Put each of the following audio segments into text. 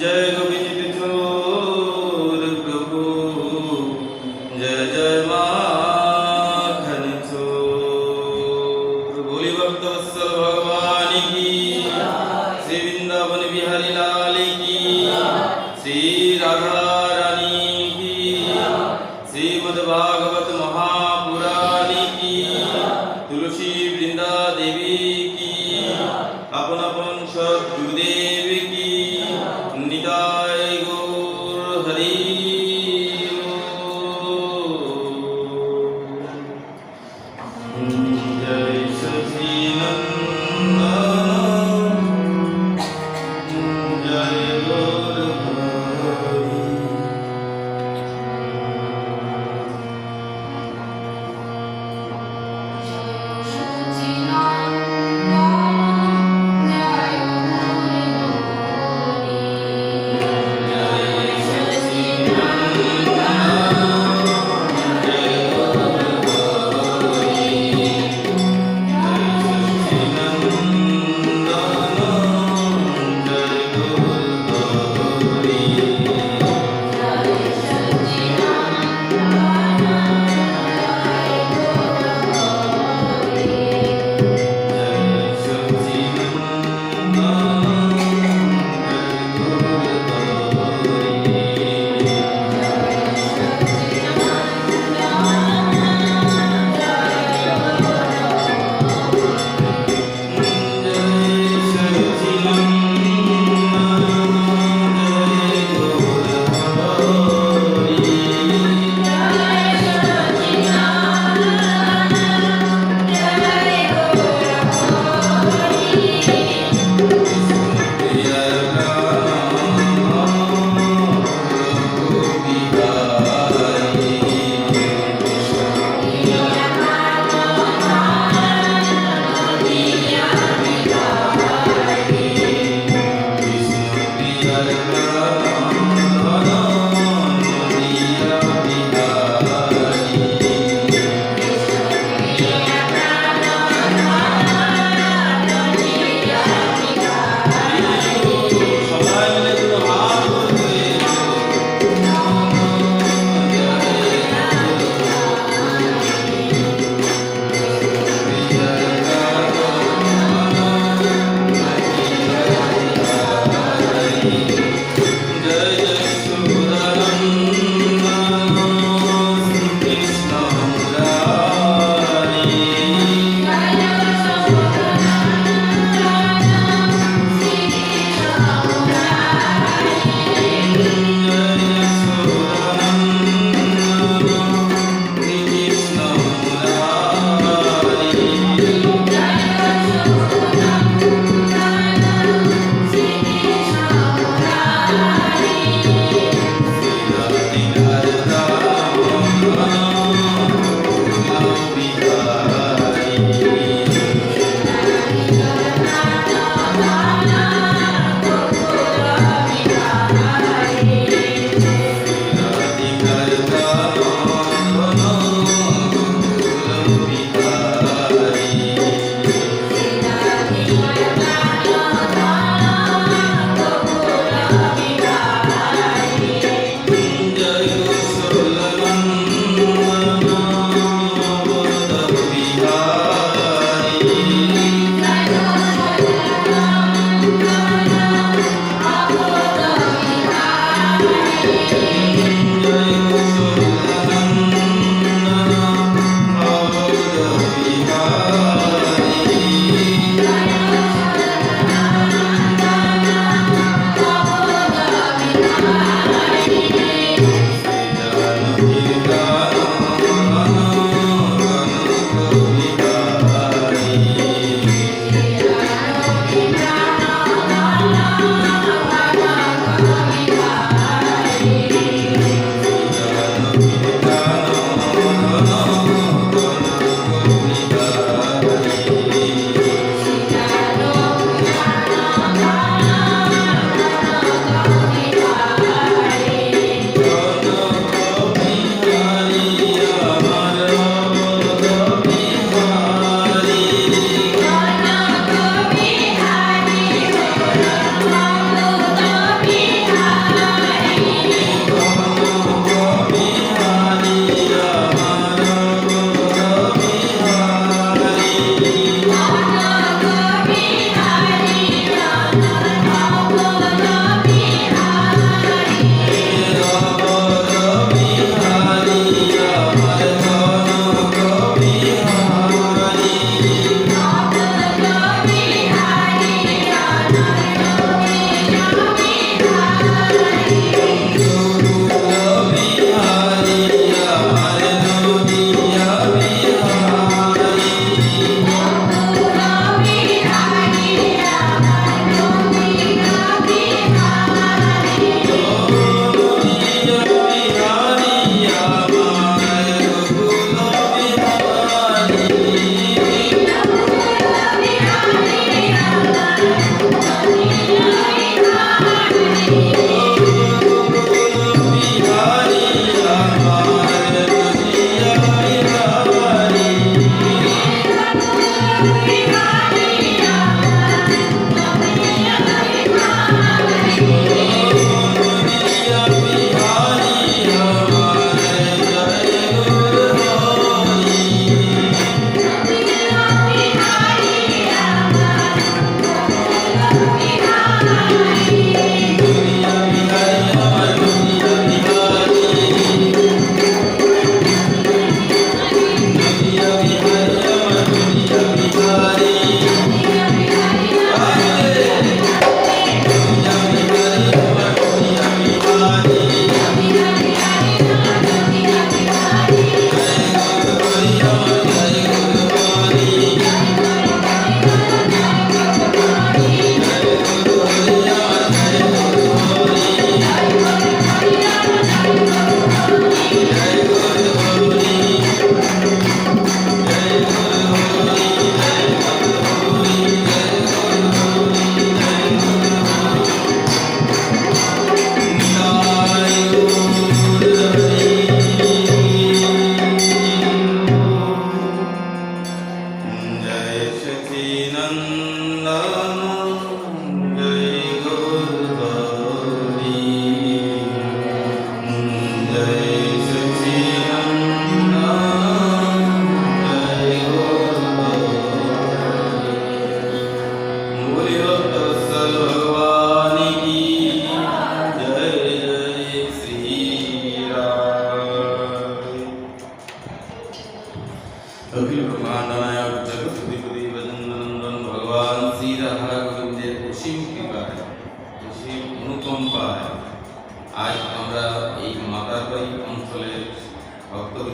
जय गोविंद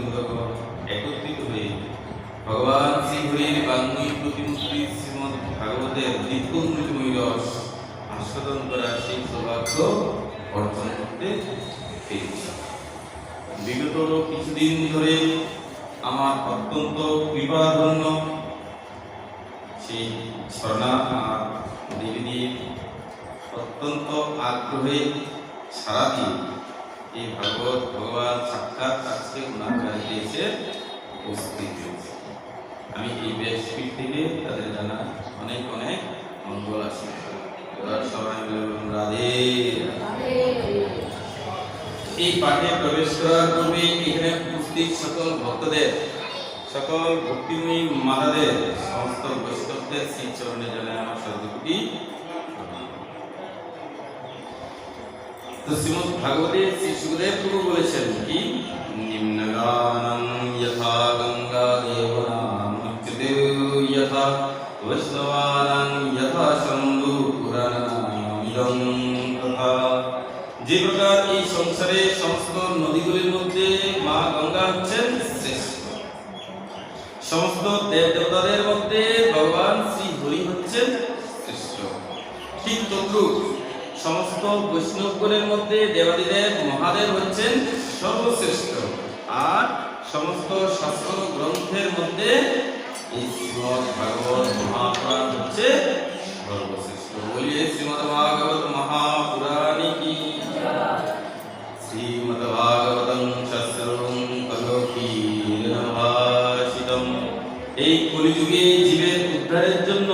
ভক্তবৃন্দগণ একত্রিত হয়ে ভগবান শ্রীহরির বাঙ্ময়ী প্রতিমূর্তি শ্রীমদ্ ভাগবতের দিব্যমৃতময়ী রস আস্বাদন করার সেই সৌভাগ্য অর্জন করতে পেরেছি। বিগত কিছুদিন ধরে আমার অত্যন্ত কৃপাধন্য সেই ঝর্ণা আর দেবীদের অত্যন্ত আগ্রহে সারা দিয়ে এই ভাগবত ভগবান সাক্ষাৎ আজকে ওনার বাড়িতে এসে উপস্থিত হয়েছে। আমি এই ব্যাসপীঠ থেকে তাদের জানা অনেক অনেক মঙ্গল আশীর্বাদ। সবাই রাধে। এই পাঠে প্রবেশ করার পূর্বে এখানে উপস্থিত সকল ভক্তদের, সকল ভক্তিময়ী মাতাদের, সমস্ত বৈষ্ণবদের শ্রী চরণে জানাই আমার সর্বকোটি। তো শ্রীমদ্ ভাগবতে শ্রী সুখদেব প্রভু বলেছেন কি, নিম্নগানং যথা গঙ্গা দেবনাম মুচ্যতে যথা বৈষ্ণবানাং যথা শম্ভু পুরাণামিদং তথা। যে প্রকার এই সংসারে সমস্ত নদীগুলির মধ্যে মা গঙ্গা হচ্ছেন শ্রেষ্ঠ, সমস্ত দেব দেবতাদের মধ্যে ভগবান শ্রী হরি হচ্ছেন শ্রেষ্ঠ, ঠিক তদ্রূপ সমস্ত বৈষ্ণবগণের মধ্যে দেবাদিদেব মহাদেব হচ্ছেন সর্বশ্রেষ্ঠ, আর সমস্ত শাস্ত্র গ্রন্থের মধ্যে এই শ্রীমদ্ ভাগবত মহাপুরাণ হচ্ছে সর্বশ্রেষ্ঠ। বলিয়ে শ্রীমদ্ ভাগবত মহাপুরাণী কি। শ্রীমদ্ ভাগবতং শাস্ত্রং কলোকীর্ণভাষিতম। এই কলিযুগে জীবের উদ্ধারের জন্য,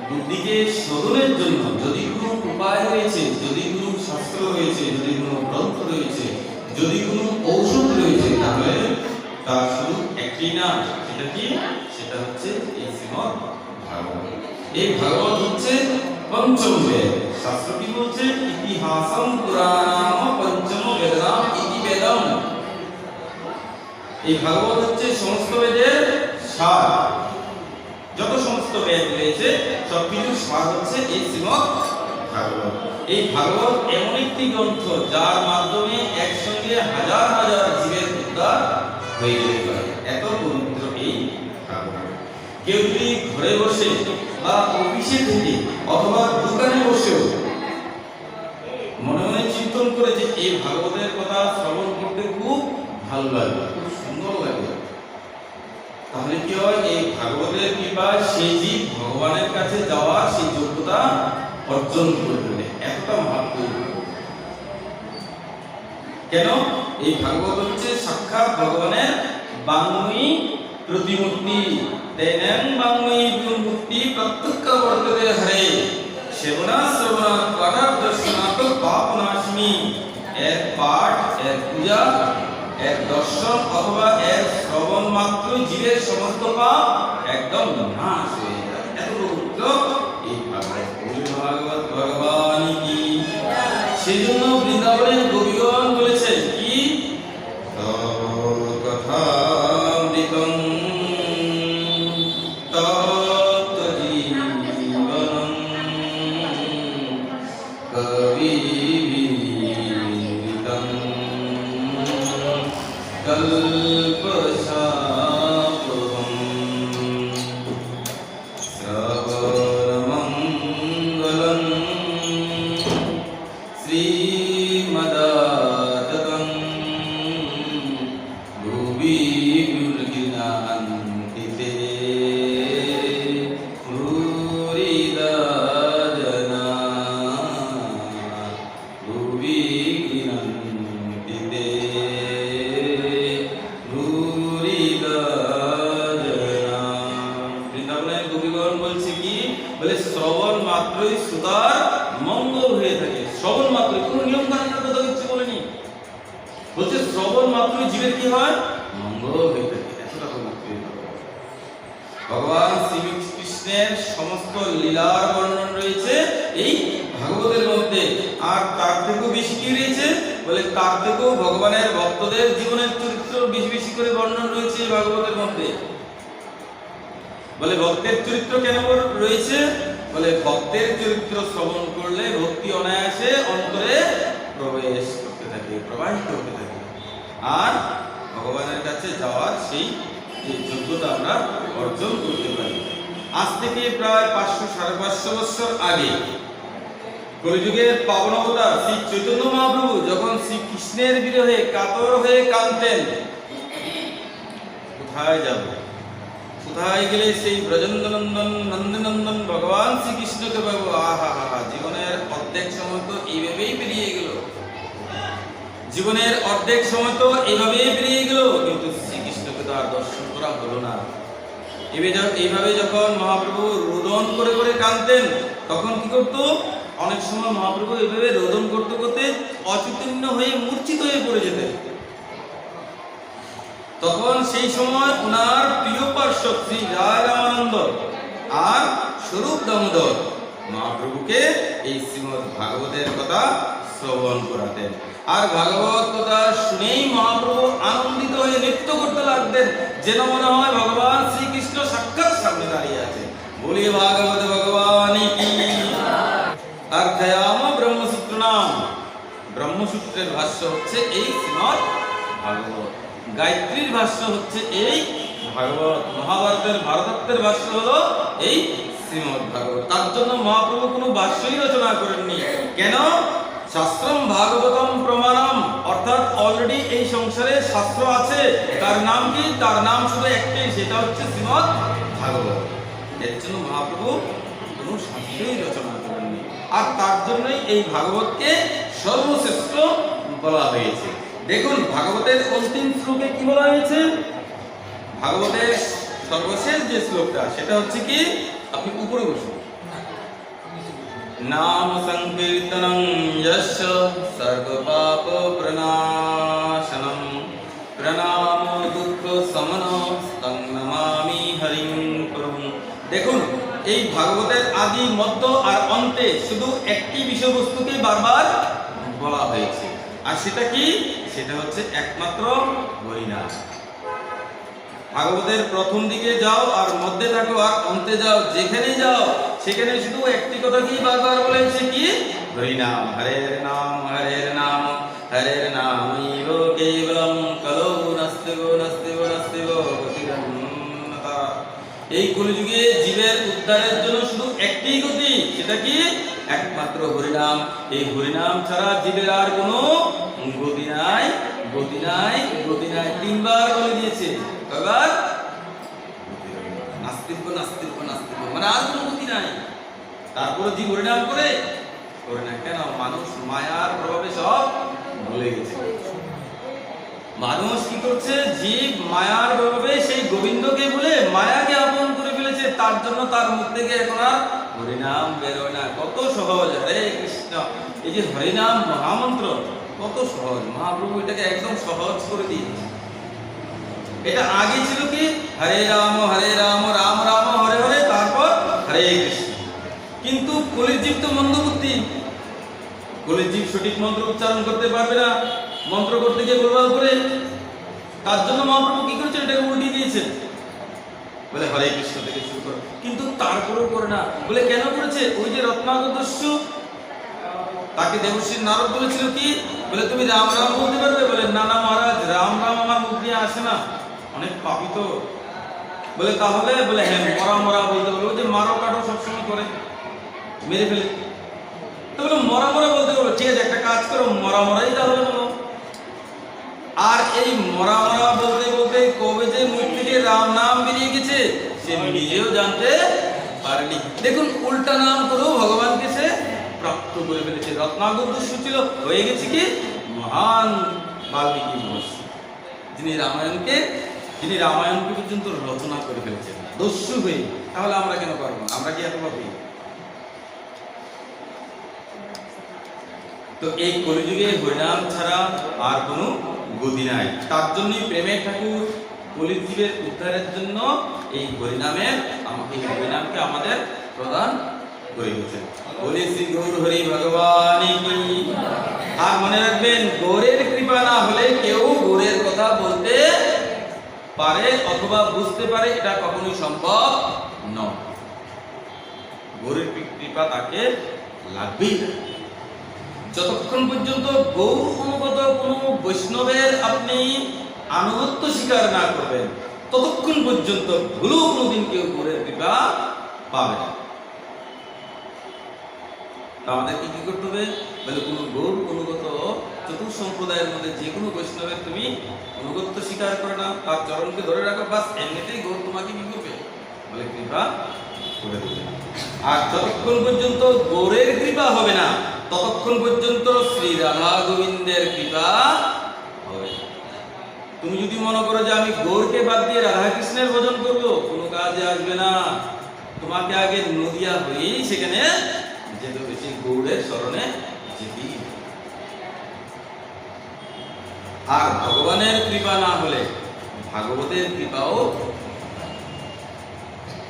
বুদ্ধিকে শোধনের জন্য যদি কোনো উপায় রয়েছে, যদি কোনো শাস্ত্র রয়েছে, যদি কোনো গ্রন্থ রয়েছে, যদি কোনো ঔষধ রয়েছে, তাহলে তা শুধু একটি না, সেটা কি? সেটা হচ্ছে এই শ্রীমদ্ ভাগবত। এই ভাগবত হচ্ছে পঞ্চম বেদ। শাস্ত্র কি বলছে? ইতিহাসম পুরাণাম পঞ্চম বেদাম ইতি বেদম। এই ভাগবত হচ্ছে সমস্ত বেদের সার। যত সমস্ত বেদ রয়েছে সবকিছুর সার হচ্ছে এই শ্রীমদ্ ভাগবত। এই ভাগবত এমন একটি গ্রন্থ যার মাধ্যমে একসঙ্গে হাজার হাজার জীবের উদ্ধার হয়ে যেতে পারে, এত পবিত্র এই ভাগবত। কেউ যদি ঘরে বসে বা অফিসে থেকে অথবা দোকানে বসেও মনে মনে চিন্তন করে যে এই ভাগবতের কথা শ্রবণ করতে খুব ভালো লাগে, খুব সুন্দর লাগে, তাহলে কি হয়? এই ভাগবতের কৃপায় সেই জীব ভগবানের কাছে যাওয়ার সেই যোগ্যতা অর্জন করবে, এতটা মহাত্ম। কেন? এই ভাগবত হচ্ছে সাক্ষাৎ ভগবানের বাঙ্ময়ী প্রতিমূর্তি। তেনেং বাঙ্ময়ী প্রতিমূর্তি প্রত্যক্ষ বর্ততে হরে সেবনা শ্রবণা পাঠা দর্শনাত পাপনাশিনী। এর পাঠ, এর পূজা, এর দর্শন অথবা এর শ্রবণ মাত্র জীবের সমস্ত পাপ একদম নাশ হয়ে যায়। এত পবিত্র এই ভাগবত ভগবান কি। সেই জন্য বৃন্দাবনের গোপীগণ বলেছেন কি, কথামৃতং তত্ত্বজীবনং কবিবিদিতং কল্পসাপহম শ্রবণমঙ্গলং শ্রীমদাততং ভুবি গিনান্তিতে ভূরিদা জনা ভুবি গিনান্তিতে ভূরিদা জনা। বৃন্দাবনের গোপীগণ বলছে কি, বলে শ্রবণ মাত্রই শ্রোতার মঙ্গল হয়ে থাকে। শ্রবণ মাত্রই, কোনো নিয়ম কানুনের কথা কিছু বলেনি, বলছে শ্রবণ মাত্রই জীবের কি হয়? মঙ্গল হয়ে থাকে। এতটা পবিত্র ভগবান শ্রীকৃষ্ণের সমস্ত লীলার বর্ণন রয়েছে এই ভাগবতের মধ্যে। আর তার থেকেও বেশি কি রয়েছে? বলে তার থেকেও ভগবানের ভক্তদের জীবনের চরিত্র বেশি বেশি করে বর্ণন রয়েছে এই ভাগবতের মধ্যে। বলে ভক্তের চরিত্র কেন রয়েছে? বলে ভক্তের চরিত্র শ্রবণ করলে ভক্তি অনায়াসে অন্তরে প্রবেশ করতে থাকে, প্রবাহিত হতে থাকে। আর ভগবানের কাছে যাওয়ার সেই যোগ্যতা আমরা অর্জন করতে পারি। আজ থেকে প্রায় 500-550 বছর আগে কলিযুগের পাবন অবতার শ্রী চৈতন্য মহাপ্রভু যখন শ্রীকৃষ্ণের বিরহে কাতর হয়ে কাঁদতেন, কোথায় যাব, কোথায় গেলে সেই ব্রজেন্দ্রনন্দন নন্দনন্দন ভগবান শ্রীকৃষ্ণকে পাবো। আহা হা, জীবনের অর্ধেক সময় তো এইভাবেই পেরিয়ে গেল, জীবনের অর্ধেক সময় তো এইভাবেই পেরিয়ে গেল, কিন্তু শ্রীকৃষ্ণকে তো আর দর্শন করা হলো না। এইভাবে যখন মহাপ্রভু রোদন করে করে কাঁদতেন, তখন কি করতো, অনেক সময় মহাপ্রভু এইভাবে রোদন করতে করতে অচৈতন্য হয়ে মূর্ছিত হয়ে পড়ে যেতেন। তখন সেই সময় ওনার প্রিয় পার্শ্বদ শ্রী রায় রামানন্দ আর স্বরূপ দামোদর মহাপ্রভুকে এই শ্রীমদ্ ভাগবতের কথা শ্রবণ করাতেন। আর ভাগবত কথা শুনেই মহাপ্রভু আনন্দিত হয়ে নৃত্য করতে লাগতেন, যেন মনে হয় ভগবান শ্রীকৃষ্ণ সাক্ষাৎ সামনে দাঁড়িয়ে আছে। বলি ভাগবত ভগবান কি। আর খ্যাম ব্রহ্মসূত্র নাম, ব্রহ্মসূত্রের ভাষ্য হচ্ছে এই শ্রীমদ্ ভাগবত, গায়ত্রীর ভাষ্য হচ্ছে এই ভাগবত, মহাভারতের ভারতত্বের ভাষ্য হলো এই শ্রীমদ্ ভাগবত। তার জন্য মহাপ্রভু কোনো ভাষ্যই রচনা করেননি। কেন? শাস্ত্রম ভাগবতম প্রমাণম, অর্থাৎ অলরেডি এই সংসারে শাস্ত্র আছে। তার নাম কি? তার নাম শুধু একটাই, সেটা হচ্ছে শ্রীমদ্ ভাগবত। এর জন্য মহাপ্রভু কোনো শাস্ত্রই রচনা করেননি। আর তার জন্যই এই ভাগবতকে সর্বশ্রেষ্ঠ বলা হয়েছে। দেখুন ভাগবতের অন্তিম শ্লোকে কি বলা হয়েছে, ভাগবতের সর্বশেষ যে শ্লোকটা সেটা হচ্ছে কি, আপনি উপরে বসুন, নাম সংকীর্তনং যস্য সর্ব পাপ প্রণাশনম প্রণামো দুঃখ সমনো তং নমামি হরিং প্রভু। দেখুন এই ভাগবতের আদি মধ্য আর অন্তে শুধু একটি বিষয়বস্তুকে বারবার বলা হয়েছে, আর সেটা কি, সেটা হচ্ছে একমাত্র হরিনাম। ভাগবতের প্রথম দিকে যাও আর মধ্যে থাকো আর অন্তে যাও, যেখানে যাও সেখানে শুধু একটি কথা কি বারবার বলেছে, কি, হরিনাম। হরের নাম হরের নাম হরের নামৈব কেবলম কলৌ নাস্তিব নাস্তিব নাস্তিব গতিরন্যতা। এই কলিযুগে জীবের উদ্ধারের জন্য শুধু একটি গতি, সেটা কি, একমাত্র হরিনাম। এই হরিনাম ছাড়া জীবের আর কোনো গতি নাই, গতি নাই, গতি নাই। তিনবার বলে দিয়েছে, কয়বার? নাস্তিব নাস্তিব নাস্তিব, মানে আর কোনো গতি নাই। তারপরে জীব হরিনাম করে না কেন? মানুষ মায়ার প্রভাবে সব ভুলে গেছে। মানুষ কি করছে, জীব মায়ার প্রভাবে সেই গোবিন্দকে ভুলে মায়াকে আপন করে ফেলেছে। তার জন্য তার মুখ থেকে এখন আর হরিনাম বেরোয় না। কত সহজ, হরে কৃষ্ণ, এই যে হরিনাম মহামন্ত্র কত সহজ, মহাপ্রভু এটাকে একদম সহজ করে দিয়েছে। এটা আগে ছিল কি, হরে রাম রাম রাম হরে হরে, তারপর হরে কৃষ্ণ। কিন্তু কলির জীব তো মন্দবুদ্ধি, কলির জীব সঠিক মন্ত্র উচ্চারণ করতে পারবে না, মন্ত্র করতে গিয়ে গোলমাল করে। তার জন্য মহাপ্রভু কি করেছেন, এটাকে উল্টিয়ে দিয়েছেন, বলে হরে কৃষ্ণ থেকে শুরু করো। কিন্তু তারপরেও করে না, বলে কেন করেছে? ওই যে রত্নাকর দস্যু, তাকে দেবশ্রী নারদ বলেছিল কি, বলে তুমি রাম রাম বলতে পারবে? বলে না না মহারাজ, রাম রাম আমার মুখ দিয়ে আসে না, অনেক পাপী তো। বলে তাহলে? বলে হ্যাঁ, মরা মরা বলতে পারবো। যে মারো কাটো সবসময় করে, মেরে ফেলে, তো বলে মরা মরা বলতে পারবো। ঠিক আছে, একটা কাজ করো, মরা মরাই তাহলে বলো। আর এই মরা মরা বলতে বলতে কবে যে মুখ থেকে রাম নাম বেরিয়ে গেছে সে নিজেও জানতে পারেনি। দেখুন উল্টা নাম করেও ভগবানকে সে প্রাপ্ত করে ফেলেছে। রত্নাকর দস্যু ছিল, হয়ে গেছে কি মহান বাল্মীকি মহর্ষি, যিনি রামায়ণকে পর্যন্ত রচনা করে ফেলেছেন দস্যু হয়ে। তাহলে আমরা কেন পারবো না? আমরা কি এত পাবি? তো এই কলিযুগে হরিনাম ছাড়া আর কোনো গতি নাই। তার জন্যই প্রেমের ঠাকুর কলির জীবের উদ্ধারের জন্য এই হরিনামকে আমাদের প্রদান করে দিয়েছেন। বলি শ্রী গৌর হরি ভগবান কি। আর মনে রাখবেন, গৌরের কৃপা না হলে কেউ গৌরের কথা বলতে পারে অথবা বুঝতে পারে, এটা কখনোই সম্ভব নয়। গৌরের কৃপা তাকে লাগবেই। যতক্ষণ পর্যন্ত গৌর অনুগত কোনো বৈষ্ণবের আপনি আনুগত্য স্বীকার না করবেন ততক্ষণ পর্যন্ত ভুলেও কোনোদিন কেউ গৌরের কৃপা পাবে না। আমাদেরকে কি করতে হবে? বলে কোন গৌর অনুগত চতুর্সম্প্রদায়ের মধ্যে যে কোনো বৈষ্ণবের তুমি অনুগত্য স্বীকার করে না, তার চরণকে ধরে রাখো, বাস এমনিতেই গৌর তোমাকে কি করবে? বলে কৃপা করে দেবে। আর যতক্ষণ পর্যন্ত গৌরের কৃপা হবে না ততক্ষণ পর্যন্ত শ্রী রাধা গোবিন্দের কৃপা হবে না। তুমি যদি মনে করো যে আমি গৌরকে বাদ দিয়ে রাধা কৃষ্ণের ভজন করবো, কোনো কাজে আসবে না। তোমাকে আগে নদিয়া হয়েই সেখানে যেতে হবে, সেই গৌরের শরণে যেতেই হবে। আর ভগবানের কৃপা না হলে ভাগবতের কৃপাও,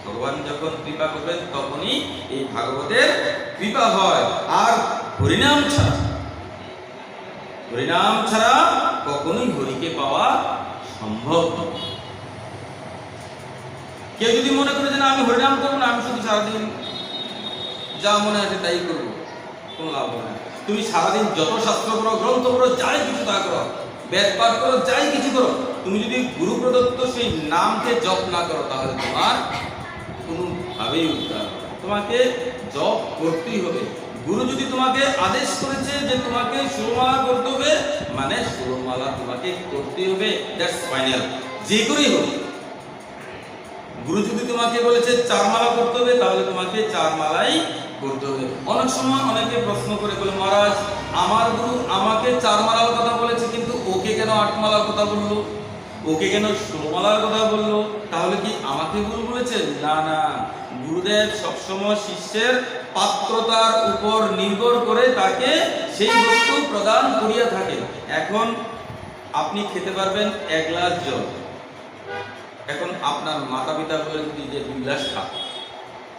ভগবান যখন কৃপা করবেন তখনই এই ভাগবতের কৃপা হয়। আর হরিনাম ছাড়া কখনোই হরিকে পাওয়া সম্ভব নয়। কেউ যদি মনে করে যে না আমি হরিনাম করবো না, আমি শুধু সারাদিন যা মনে আছে তাই করবো, কোনো লাভ হবে না। তুমি সারাদিন যত শাস্ত্র করো, গ্রন্থ করো, যাই কিছু তা করো, বেদ পাঠ করো, যাই কিছু করো, তুমি যদি গুরু প্রদত্ত সেই নামকে জপ না করো তাহলে তোমার কোনোভাবেই উদ্ধার হবে। তোমাকে জপ করতেই হবে। গুরু যদি তোমাকে আদেশ করেছে যে তোমাকে 16 মালা করতে হবে, মানে 16 মালা তোমাকে করতেই হবে, দ্যাটস ফাইনাল, যে করেই হোক। গুরু যদি তোমাকে বলেছে 4 মালা করতে হবে, তাহলে তোমাকে 4 মালাই করতে হবে। অনেক সময় অনেকে প্রশ্ন করে বলে, মহারাজ আমার গুরু আমাকে 4 মালার কথা বলেছে, কিন্তু ওকে কেন 8 মালার কথা বললো, ওকে কেন 16 মালার কথা বললো, তাহলে কি আমাকে গুরু বলেছে? না না, গুরুদেব সবসময় শিষ্যের পাত্রতার উপর নির্ভর করে তাকে সেই বস্তু প্রদান করিয়া থাকে। এখন আপনি খেতে পারবেন 1 গ্লাস জল, এখন আপনার মাতা পিতা বলে যদি যে 2 গ্লাস খা,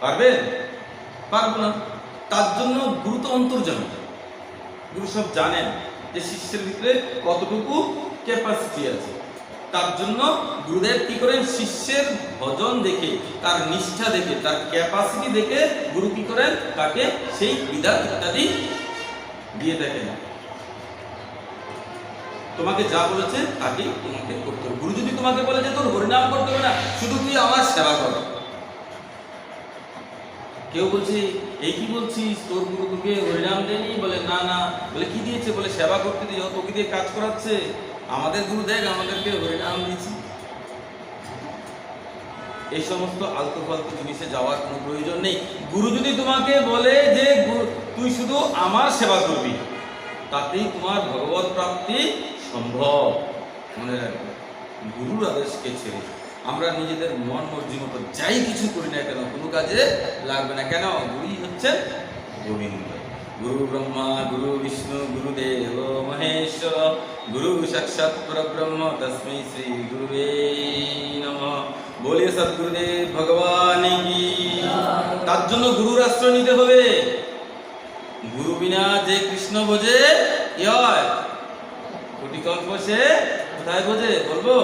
পারবেন? পারবো না। তার জন্য গুরু তো অন্তর্যামী, গুরু সব জানেন যে শিষ্যের ভিতরে কতটুকু ক্যাপাসিটি আছে। তার জন্য গুরুদেব কি করেন? শিষ্যের ভজন দেখে, তার নিষ্ঠা দেখে, তার ক্যাপাসিটি দেখে গুরু কি করেন? তাকে সেই বিধান ইত্যাদি দিয়ে থাকেন। তোমাকে যা বলেছে তাকেই তোমাকে করতে হবে। গুরু যদি তোমাকে বলে যে তোর হরিনাম করতে হবে না, শুধু তুই আমার সেবা কর। কেউ বলছে এই কি বলছিস, তোর গুরু তোকে হরিনাম দেয়নি? বলে না না। বলে কি দিয়েছে? বলে সেবা করতে দিয়ে, তোকে দিয়ে কাজ করাচ্ছে। আমাদের গুরু দেখ আমাদেরকে হরিনাম দিয়েছি। এই সমস্ত আলতু ফালতু জিনিসে যাওয়ার কোনো প্রয়োজন নেই। গুরু যদি তোমাকে বলে যে তুই শুধু আমার সেবা করবি, তাতেই তোমার ভগবত প্রাপ্তি সম্ভব। মনে রাখবে, গুরুর আদেশকে ছেড়ে আমরা নিজেদের মন মর্জি মতো যাই কিছু করি না কেন, কোনো কাজে লাগবে না। কেন? গুরুই হচ্ছেন গোবিন্দ। গুরু ব্রহ্মা গুরু বিষ্ণু গুরুদেব মহেশ্বর, গুরু সাক্ষাৎ পরব্রহ্ম তস্मै শ্রী গুরুবে নমঃ। বলিয়ে সদ্গুরুদেব ভগবান কি। তার জন্য গুরুর আশ্রয় নিতে হবে। গুরু বিনা যে কৃষ্ণ বোঝে কি হয়? কোটি কল্প সে কোথায় বোঝে? বলবো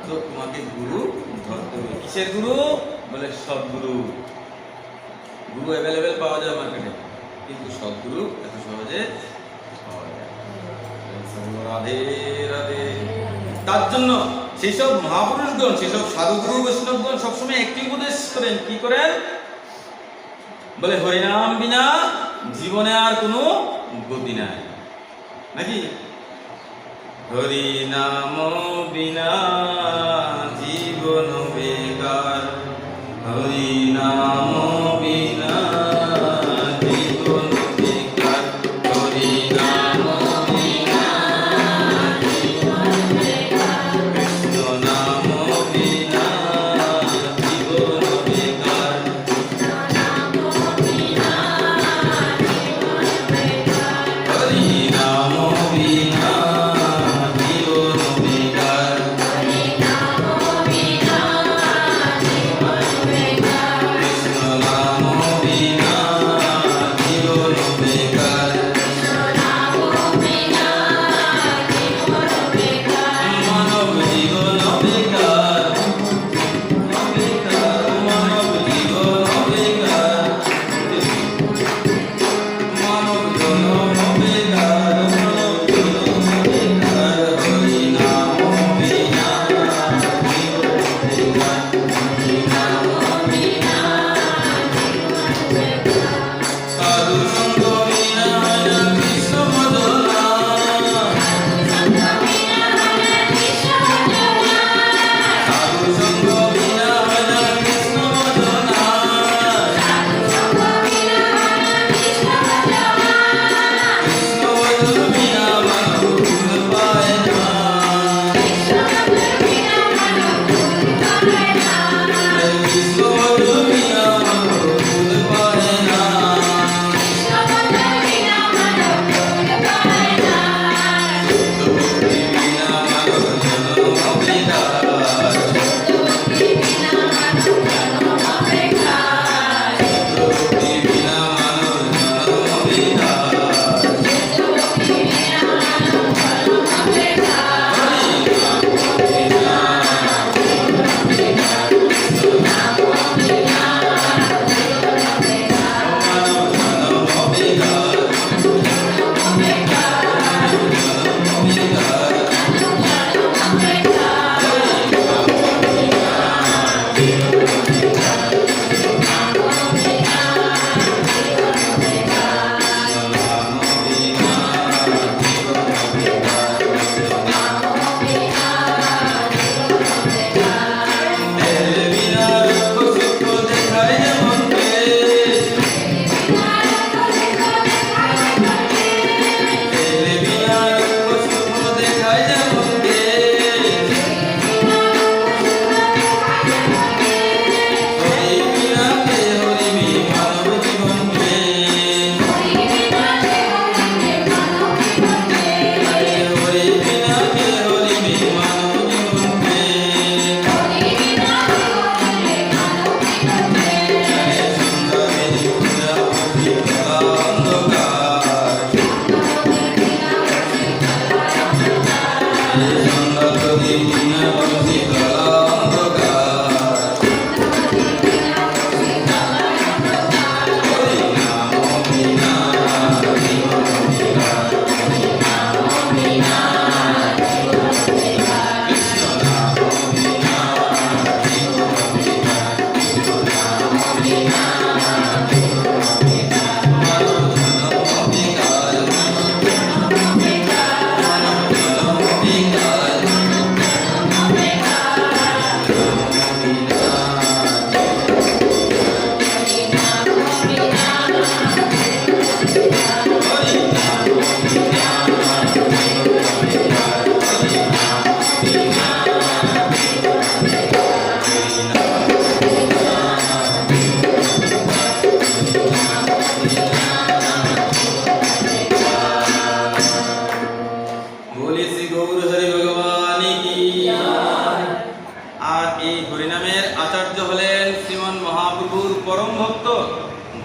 তো, তোমাকে গুরু ধরতে হবে। কিসের গুরু? বলে সদ্গুরু। গুরু অ্যাভেলেবেল পাওয়া যায় মার্কেটে, কিন্তু সদ্গুরু এত সহজে পাওয়া যায়। রাধে রাধে। তার জন্য সেসব মহাপুরুষগণ, সেসব সাধুগুরু বৈষ্ণবগণ সবসময় একটি উপদেশ করেন। কি করেন? বলে হরিনাম বিনা জীবনে আর কোনো গতি নাই, নাকি? হরিনাম বিনা জীবন বেকার, হরিনাম বিনা জীবন বেকার, হরিনাম বিনা জীবন বেকার, কৃষ্ণ নাম বিনা জীবন বেকার, কৃষ্ণ নাম বিনা জীবন বেকার, হরিনাম বিনা Krishna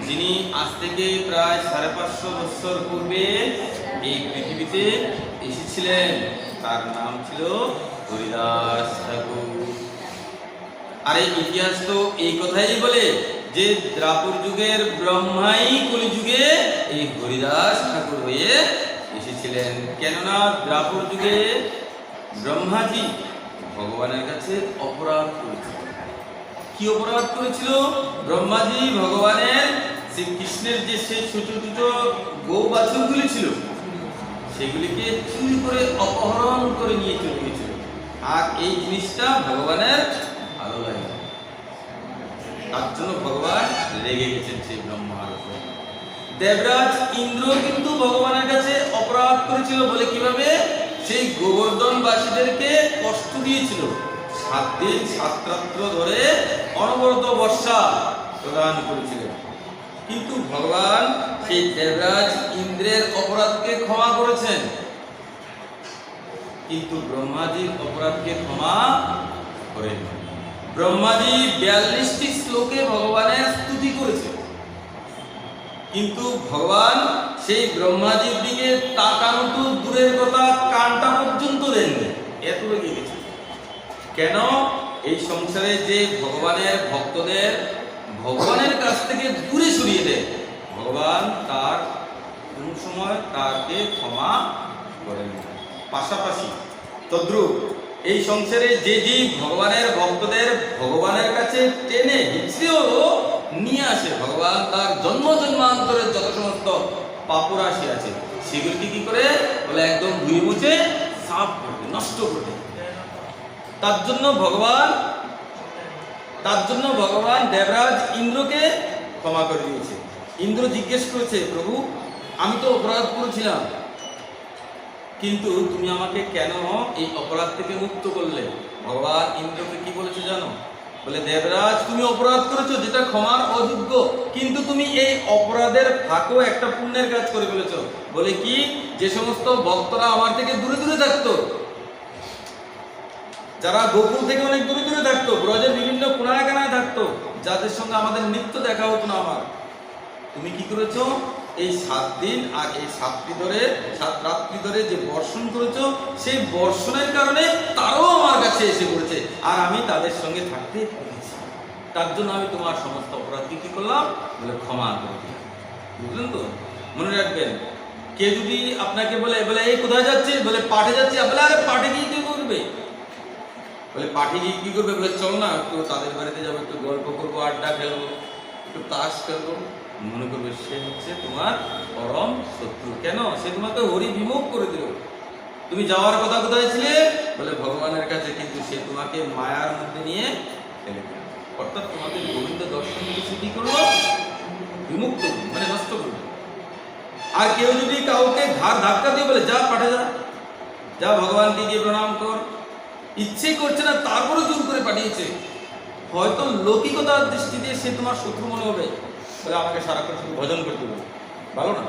যিনি আজ থেকে প্রায় 550 বছর পূর্বে এই পৃথিবীতে এসেছিলেন, তার নাম ছিল হরিদাস ঠাকুর। আর এই ইতিহাস তো এই কথাই বলে যে দ্রাপর যুগের ব্রহ্মাই কলিযুগে এই হরিদাস ঠাকুর হয়ে এসেছিলেন। কেননা দ্রাপর যুগে ব্রহ্মাজি ভগবানের কাছে অপরাধ করেছিল। কি অপরাধ করেছিল? ব্রহ্মাজি ভগবানের শ্রীকৃষ্ণের যে সেই ছোট ছোট গো বাছুরগুলি ছিল সেগুলিকে চুরি করে অপহরণ করে নিয়ে চলে গেছিল। আর এই জিনিসটা ভগবানের ভালো লাগে, তার জন্য ভগবান রেগে গেছেন সেই ব্রহ্মার উপর। দেবরাজ ইন্দ্র কিন্তু ভগবানের কাছে অপরাধ করেছিল বলে কিভাবে সেই গোবর্ধনবাসীদেরকে কষ্ট দিয়েছিল। 7 দিন 7 রাত্র ধরে অনবরত বর্ষা প্রদান করেছিলেন। কিন্তু ভগবান সেই দেবরাজ ইন্দ্রের অপরাধকে ক্ষমা করেছেন, কিন্তু ব্রহ্মাজির অপরাধকে ক্ষমা করেন। ব্রহ্মাজি 42টি শ্লোকে ভগবানের স্তুতি করেছে, কিন্তু ভগবান সেই ব্রহ্মাজির দিকে তাকানো তো দূরের কথা, কানটা পর্যন্ত দেননি, এত রেগে গেছে। কেন? এই সংসারে যে ভগবানের ভক্তদের ভগবানের কাছ থেকে দূরে সরিয়ে দেয়, ভগবান তার কোন সময় তাকে ক্ষমা করেন। পাশাপাশি তদ্রূপ এই সংসারে যে যে ভগবানের ভক্তদের ভগবানের কাছে টেনে হিচড়েও নিয়ে আসে, ভগবান তার জন্ম জন্মান্তরের যত সমস্ত পাপরাশি আছে সেগুলিকে কি করে বলে একদম ধুয়ে মুছে সাফ করবে, নষ্ট করবে। তার জন্য ভগবান দেবরাজ ইন্দ্রকে ক্ষমা করে দিয়েছে। ইন্দ্র জিজ্ঞেস করেছে, প্রভু আমি তো অপরাধ করেছিলাম, কিন্তু তুমি আমাকে কেন এই অপরাধ থেকে মুক্ত করলে? ভগবান ইন্দ্রকে কি বলেছে জানো? বলে, দেবরাজ তুমি অপরাধ করেছো যেটা ক্ষমার অযোগ্য, কিন্তু তুমি এই অপরাধের ফাঁকেও একটা পুণ্যের কাজ করে ফেলেছো। বলে কি? যে সমস্ত ভক্তরা আমার থেকে দূরে দূরে থাকতো, যারা গোকুল থেকে অনেক দূরে দূরে থাকতো, ব্রজের বিভিন্ন কোনায় কানায় থাকতো, যাদের সঙ্গে আমাদের নিত্য দেখা হতো না আমার, তুমি কি করেছো? এই 7 দিন আর এই 7 রাত্রি ধরে যে বর্ষণ করেছো, সেই বর্ষণের কারণে তারাও আমার কাছে এসে পড়েছে, আর আমি তাদের সঙ্গে থাকতে পেরেছি। তার জন্য আমি তোমার সমস্ত অপরাধকে কি করলাম বলে ক্ষমা করে দিলাম। বুঝলেন তো? মনে রাখবেন, কে যদি আপনাকে বলে এই কোথায় যাচ্ছে, বলে পাঠে যাচ্ছে, বলে আরে পাঠে গিয়ে কি করবে? বলে পাঠে গিয়ে কি করবে? বলে চল না একটু তাদের বাড়িতে যাবো, একটু গল্প করবো, আড্ডা খেলবো, একটু তাস খেলবো। মনে করবে সে হচ্ছে তোমার পরম শত্রু। কেন? সে তোমাকে হরি বিমুখ করে দিল। তুমি যাওয়ার কথা কোথায় ছিলে? বলে ভগবানের কাছে, কিন্তু সে তোমাকে মায়ার মধ্যে নিয়ে ফেলে দিল। অর্থাৎ তোমাকে গোবিন্দ দর্শন সে কি করলো? বিমুক্ত, মানে নষ্ট করলো। আর কেউ যদি কাউকে ঘাড় ধাক্কা দিয়ে বলে যা পাঠে যা ভগবানকে গিয়ে প্রণাম কর, ইচ্ছে করছে না তারপরে জোর করে পাঠিয়েছে, হয়তো লৌকিকতার দৃষ্টিতে সে তোমার শত্রু মনে হবে, বলে আমাকে সারাক্ষণ শুধু ভজন করতে বলে, ভালো না?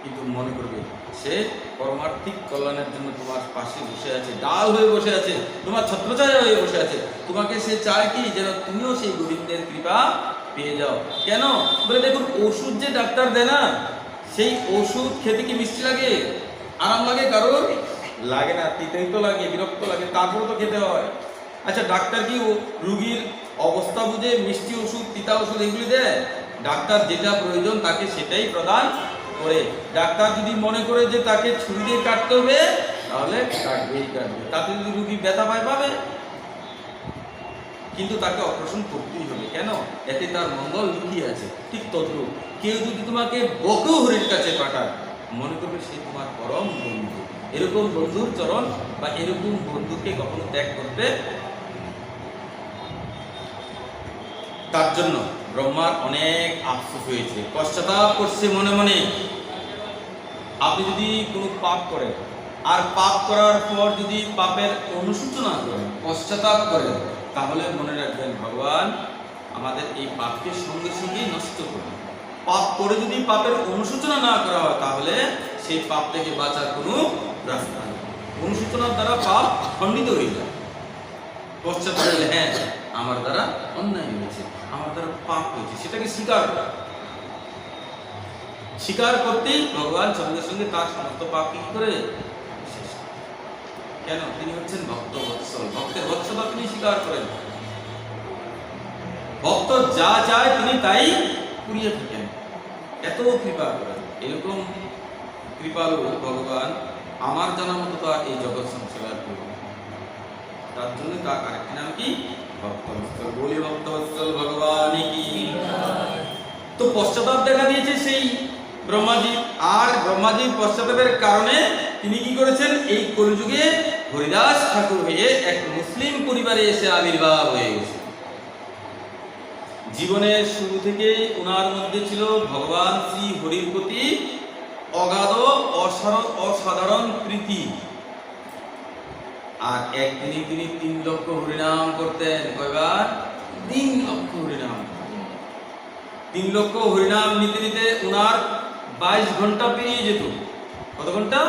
কিন্তু মনে করবে সে পরমার্থিক কল্যাণের জন্য তোমার পাশে বসে আছে, ডাল হয়ে বসে আছে, তোমার ছত্রছায়া হয়ে বসে আছে। তোমাকে সে চায় কি যেন তুমিও সেই গোবিন্দের কৃপা পেয়ে যাও। কেন? বলে দেখুন, ওষুধ যে ডাক্তার দেয় না, সেই ওষুধ খেতে কি মিষ্টি লাগে? আরাম লাগে কারোর? লাগে না, তিতাই তো লাগে, বিরক্ত লাগে, তারপরে তো খেতে হয়। আচ্ছা ডাক্তার কি রুগীর অবস্থা বুঝে মিষ্টি ওষুধ, তিতা ওষুধ এগুলি দেয়? ডাক্তার যেটা প্রয়োজন তাকে সেটাই প্রদান করে। ডাক্তার যদি মনে করে যে তাকে ছুরি দিয়ে কাটতে হবে, তাহলে কাটবেই কাটবে। তাতে যদি রুগী ব্যথা পাবে, কিন্তু তাকে অপারেশন করতেই হবে। কেন? এতে তার মঙ্গল লুকিয়ে আছে। ঠিক তদ্রূপ কেউ যদি তোমাকে বকেও হরির কাছে পাঠায়, মনে করবে সে তোমার পরম বন্ধু। এরকম বন্ধুর চরণ বা এরকম বন্ধুকে কখনো ত্যাগ করতে। তার জন্য ব্রহ্মার অনেক আফসোস হয়েছে, পশ্চাতাপ করছে মনে মনে। আপনি যদি কোনো পাপ করেন, আর পাপ করার পর যদি পাপের অনুশোচনা করেন, পশ্চাতাপ করেন, তাহলে মনে রাখবেন ভগবান আমাদের এই পাপকে সঙ্গে সঙ্গেই নষ্ট করবে। পাপ করে যদি পাপের অনুশোচনা না করা হয়, তাহলে সেই পাপ থেকে বাঁচার কোনো রাস্তা নেই। অনুশোচনার দ্বারা পাপ খণ্ডিত হয়ে যায়। পশ্চাৎ করলে হ্যাঁ আমার দ্বারা অন্যায় হয়েছে, আমার দ্বারা পাপ হয়েছে, সেটাকে স্বীকার করতেই ভগবান সঙ্গে সঙ্গে তার সমস্ত পাপ কি করে শেষ। কেন? তিনি হচ্ছেন ভক্ত বৎসল। ভক্তের বৎসলতা তিনি স্বীকার করেন। ভক্ত যা চায় তিনি তাই করিয়ে থাকেন, এত কৃপা করেন। এরকম কৃপালু ভগবান আমার জানা মতো তো আর এই জগৎ সংসার করবে। তার জন্য তার আরেকটি নাম কি? ভক্তবৎসল। বলি ভক্তবৎসল ভগবান কি। তো পশ্চাতাপ দেখা দিয়েছে সেই ব্রহ্মাজি, আর ব্রহ্মাজির পশ্চাতাপের কারণে তিনি কি করেছেন? এই কলিযুগে হরিদাস ঠাকুর হয়ে এক মুসলিম পরিবারে এসে আবির্ভাব হয়ে গেছে। জীবনের শুরু থেকেই ওনার মধ্যে ছিল ভগবান শ্রী হরির প্রতি অগাধ অসাধারণ প্রীতি। আর একদিনে তিনি 3 লক্ষ হরিনাম করতেন। কয়বার? 3 লক্ষ হরিনাম। 3 লক্ষ হরিনাম নিতে নিতে ওনার 22 ঘন্টা পেরিয়ে যেত। কত ঘন্টা?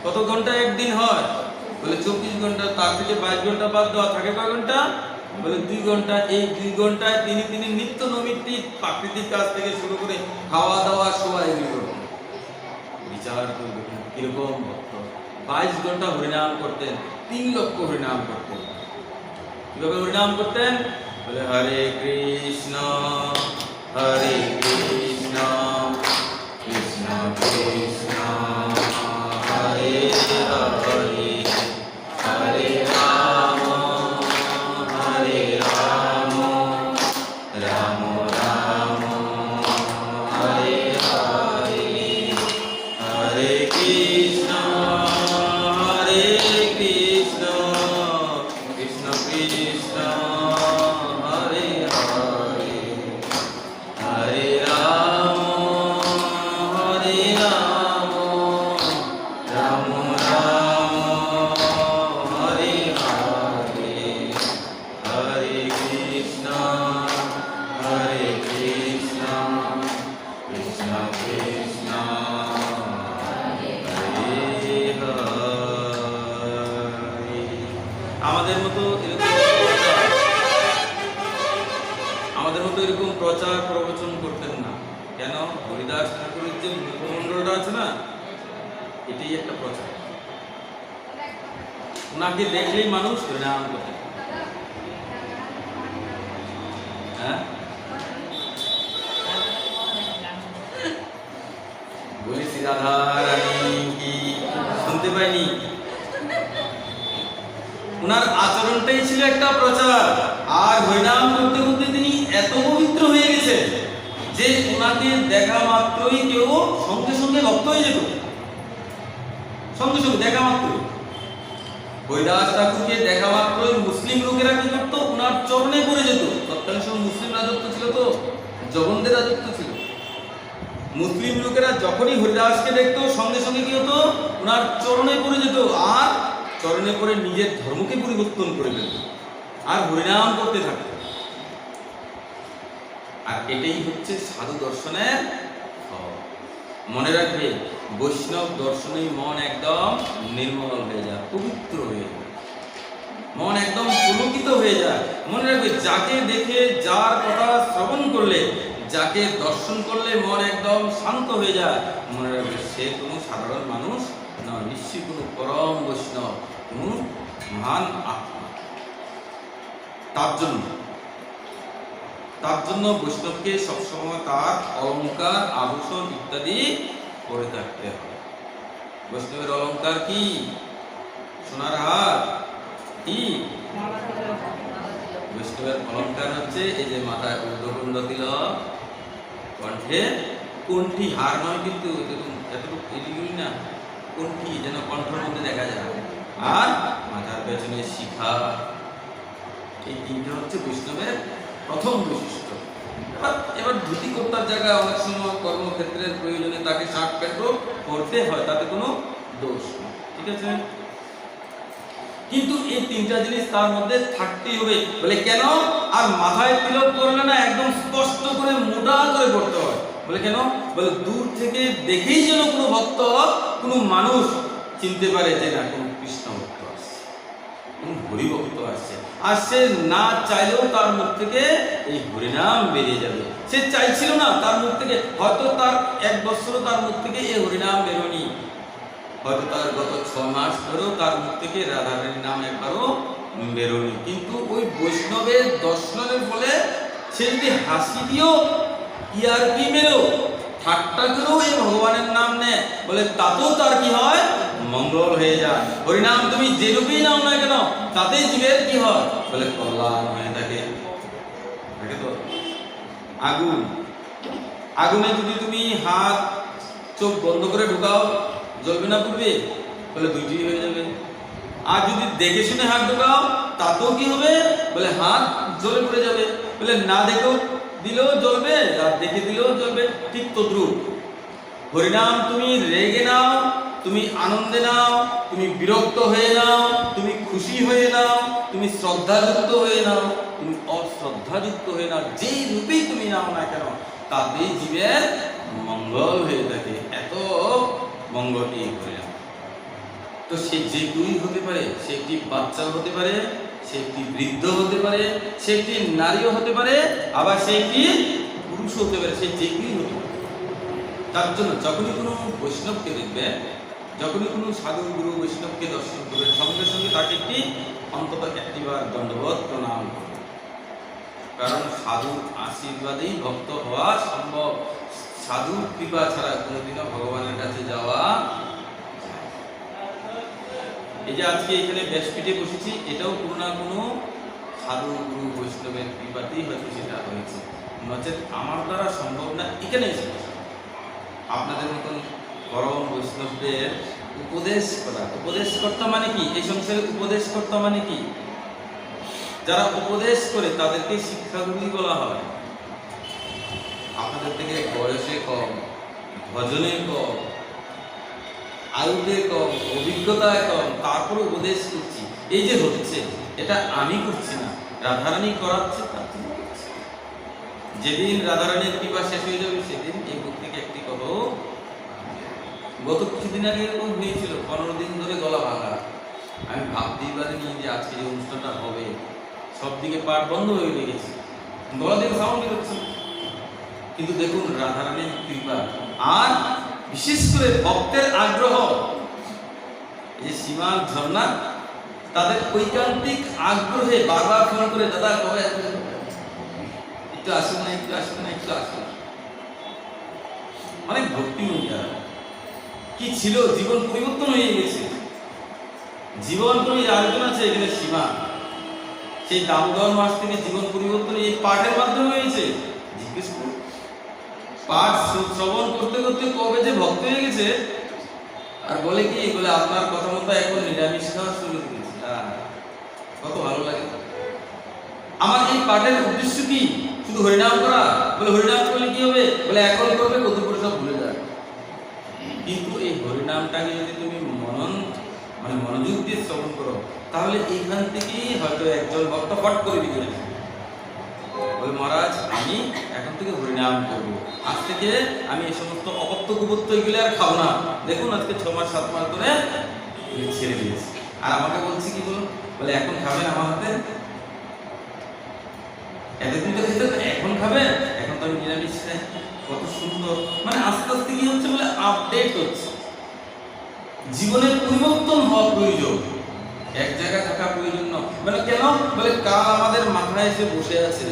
কত ঘন্টা একদিন হয়? বলে 24 ঘন্টা। তার থেকে 22 ঘন্টা বাদ দেওয়া থাকে কয় ঘন্টা? বলে 2 ঘন্টা। এই 2 ঘন্টায় তিনি নিত্য নৈমিত্তিক প্রাকৃতিক কাজ থেকে শুরু করে খাওয়া দাওয়া শোয়া এগুলো বিচার করবে কিরকম ভক্ত। 22 ঘন্টা হরিনাম করতেন, 3 লক্ষ হরিনাম করতেন। কিভাবে হরিনাম করতেন? বলে হরে কৃষ্ণ হরে কৃষ্ণ কৃষ্ণ কৃষ্ণ হরে হরে হরে রাম হরে রাম রাম রাম হরে হরে হরে কৃষ্ণ হরে কৃষ্ণ কৃষ্ণ কৃষ্ণ হরে হরে হরে রাম হরে রাম রাম রাম হরে হরে হরে কৃষ্ণ হরে কৃষ্ণ কৃষ্ণ কৃষ্ণ হরে হরে। আমাদের মতো এরকম প্রচার প্রবচন করতেন না। কেন? হরিদাস ঠাকুরের যে মুখমণ্ডলটা আছে না, এটাই একটা প্রচার। ওনাকে দেখলেই মানুষ হরিনাম করতেন। হ্যাঁ, বলি শ্রী রাধা রানী কি। শুনতে পাইনি? ওনার আচরণটাই ছিল একটা প্রচার। আর হরিনাম করতে করতে তিনি এত পবিত্র হয়ে গেছে যে ওনাকে দেখা মাত্রই কেউ সঙ্গে সঙ্গে ভক্ত হয়ে যেত। সঙ্গে সঙ্গে দেখা মাত্রই হরিদাস ঠাকুরকে দেখা মাত্রই মুসলিম লোকেরা কি করতো? ওনার চরণে পড়ে যেত। তৎকালীন সময় মুসলিম রাজত্ব ছিল, তো জগন্দের রাজত্ব ছিল। মুসলিম লোকেরা যখনই হরিদাসকে দেখতো সঙ্গে সঙ্গে কি হতো? ওনার চরণে পড়ে যেত, আর চরণে পড়ে নিজের ধর্মকে পরিবর্তন করে ফেলত, আর হরিনাম করতে থাকত। আর এটাই হচ্ছে সাধু দর্শনের ফল। মনে রাখবে, বৈষ্ণব দর্শনেই মন একদম নির্মল হয়ে যায়, পবিত্র হয়ে যায়, মন একদম পুলকিত হয়ে যায়। মনে রাখবে, যাকে দেখে, যার কথা শ্রবণ করলে, যাকে দর্শন করলে মন একদম শান্ত হয়ে যায়, মনে রাখবে সে কোনো সাধারণ মানুষ নয়, নিশ্চয়ই কোনো পরম বৈষ্ণব। কোনো মহান আত্মা। তার জন্য বৈষ্ণবকে সবসময় তার অলঙ্কার, আভূষণ ইত্যাদি পরে থাকতে হবে। বৈষ্ণবের অলঙ্কার কি? সোনার হার। কি বৈষ্ণবের অলঙ্কার হচ্ছে এই যে মাথায় ঊর্ধ্বকুণ্ড তিলক, কণ্ঠে কণ্ঠী, হার নয় কিন্তু এতটুকু এদিকে না, কণ্ঠী যেন কণ্ঠের মধ্যে দেখা যায়, আর মাথার পেছনে শিখা। এই তিনটা হচ্ছে বৈষ্ণবের প্রথম বৈশিষ্ট্য। এবার ধুতি কর্তার জায়গায় অনেক সময় কর্মক্ষেত্রের প্রয়োজনে তাকে শার্ট প্যান্টও পরতে হয়, তাতে কোনো দোষ নেই, ঠিক আছে। কিন্তু এই তিনটা জিনিস তার মধ্যে থাকতেই হবে। বলে কেন? আর মাথায় তিলক করলে না একদম স্পষ্ট করে মোটা করে করতে হয়। বলে কেন? বলে দূর থেকে দেখেই যেন কোনো ভক্ত, কোনো মানুষ চিনতে পারে যে না কোনো কৃষ্ণ ভক্ত আসছে, কোনো হরি ভক্ত আসছে। আর সে না চাইলেও তার মুখ থেকে এই হরিনাম বেরিয়ে যাবে। সে চাইছিল না, তার মুখ থেকে হয়তো তার 1 বছরও তার মুখ থেকে এই হরিনাম বেরোনি, হয়তো তার গত 6 মাস ধরেও তার মুখ থেকে রাধারানীর নাম একবারও বেরোনি, কিন্তু ওই বৈষ্ণবের দর্শনের ফলে সে যদি হাসি দিয়েও, ইয়ার্কি মেরেও, ঠাট্টা করেও এই ভগবানের নাম নেয়, বলে তাতেও তার কি হয়? মঙ্গল হয়ে যায়। হরিনাম তুমি যেরূপেই নাও না কেন, তাতেই জীবের কি হয়? বলে কল্যাণ হয়ে থাকে। দেখে তো আগুনে যদি তুমি হাত চোখ বন্ধ করে ঢুকাও, জ্বলবে না পূর্বে? বলে দুইটি হয়ে যাবে। আর যদি দেখে শুনে হাত ঢুকাও, তাতেও কি হবে? বলে হাত জ্বলে পড়ে যাবে। বলে না দেখেও দিলেও জ্বলবে, আর দেখে দিলেও জ্বলবে। ঠিক তদ্রূপ হরিনাম তুমি রেগে নাও, তুমি আনন্দে নাও, তুমি বিরক্ত হয়ে নাও, তুমি খুশি হয়ে নাও, তুমি শ্রদ্ধাযুক্ত হয়ে নাও, তুমি অশ্রদ্ধাযুক্ত হয়ে নাও, যেই রূপেই তুমি নাও না কেন, তাতেই জীবের মঙ্গল হয়ে থাকে। এত মঙ্গল এই হরিনাম। তো সে যে কেউই হতে পারে, সে একটি বাচ্চাও হতে পারে, সে একটি বৃদ্ধ হতে পারে, সে একটি নারীও হতে পারে, আবার সে একটি পুরুষ হতে পারে, সে যে কেউই হতে পারে। তার জন্য যখনই কোনো বৈষ্ণবকে দেখবে, যখনই কোনো সাধু গুরু বৈষ্ণবকে দর্শন করবে, সঙ্গে সঙ্গে তাকে একটি অন্তত একটিবার দণ্ডবোধ প্রণাম করবে। কারণ সাধুর আশীর্বাদেই ভক্ত হওয়া সম্ভব। সাধুর কৃপা ছাড়া কোনোদিনও ভগবানের কাছে যাওয়া। এই যে আজকে এখানে ব্যাসপীঠে বসেছি, এটাও কোনো না কোনো সাধু গুরু বৈষ্ণবের কৃপাতেই হয়তো সেটা হয়েছে, নচেত আমার দ্বারা সম্ভব না। এখানে আপনাদের মতন পরম বৈষ্ণবদের উপদেশ করা। উপদেশকর্তা মানে কি? এই সংসারে উপদেশকর্তা মানে কি? যারা উপদেশ করে তাদেরকে শিক্ষাগুরু বলা হয়। আপনাদের থেকে বয়সে কম, ভজনে কম, আয়ুতে কম, অভিজ্ঞতায় কম, তারপরে উপদেশ করছি। এই যে হচ্ছে, এটা আমি করছি না, রাধারানী করাচ্ছে। তার জন্য করছি। যেদিন রাধারানীর কৃপা শেষ হয়ে যাবে, সেদিন এই বুক থেকে একটি কথা, গত কিছুদিন আগে এরকম হয়েছিল, 15 দিন ধরে গলা ভাঙা। আমি ভাবতেই পারিনি যে আজকে যে অনুষ্ঠানটা হবে, সব দিকে পাঠ বন্ধ হয়ে গেছে, গলা থেকে সাউন্ড বেরোচ্ছে। কিন্তু দেখুন রাধারানীর কৃপা, আর বিশেষ করে ভক্তের আগ্রহ। এই যে সীমার ঝর্ণা, তাদের ঐকান্তিক আগ্রহে বারবার ফোন করে, দাদা কবে একটু আসুন না, একটু আসুন না, একটু আসুন। অনেক ভক্তি কি ছিল, জীবন পরিবর্তন হয়ে গেছে। জীবন তুমি আলোচনা আছে এখানে সীমা, সেই দামোদর মাস থেকে জীবন পরিবর্তন এই পাঠের মাধ্যমে হয়েছে। জিজ্ঞেস করুন, পাঠ শ্রবণ করতে করতে কবে যে ভক্ত হয়ে গেছে। আর বলে কি, বলে আপনার কথা মতো এখন নিরামিষ খাওয়া শুরু করে দিয়েছে। কত ভালো লাগে। আমার এই পাঠের উদ্দেশ্য কি? শুধু হরিনাম করা। বলে হরিনাম করলে কি হবে? বলে এখন করবে, কত করে সব ভুলে যায়। কিন্তু এই হরিনামটাকে যদি তুমি মনোযোগ দিয়ে শ্রবণ করো, তাহলে এইখান থেকেই হয়তো একজন ভক্ত ফট করে বেরিয়ে আসবে। বলে মহারাজ আমি এখন থেকে হরিনাম করবো, আজ থেকে আমি এই সমস্ত অপত্য কুপত্য এগুলো আর খাবো না। দেখুন আজকে 6 মাস 7 মাস ধরে ছেড়ে দিয়েছি। আর আমাকে বলছি কি, বলে এখন খাবেন আমার হাতে। এতদিন তো খেতেন, এখন খাবেন, এখন তো আমি নিরামিষ খাই। কত সুন্দর, মানে আস্তে আস্তে কি হচ্ছে, বলে আপডেট হচ্ছে। জীবনের পরিবর্তন হওয়া প্রয়োজন। এক জায়গায় থাকা প্রয়োজন নয়। মানে কেন? বলে কাল আমাদের মাথায় এসে বসে আছে,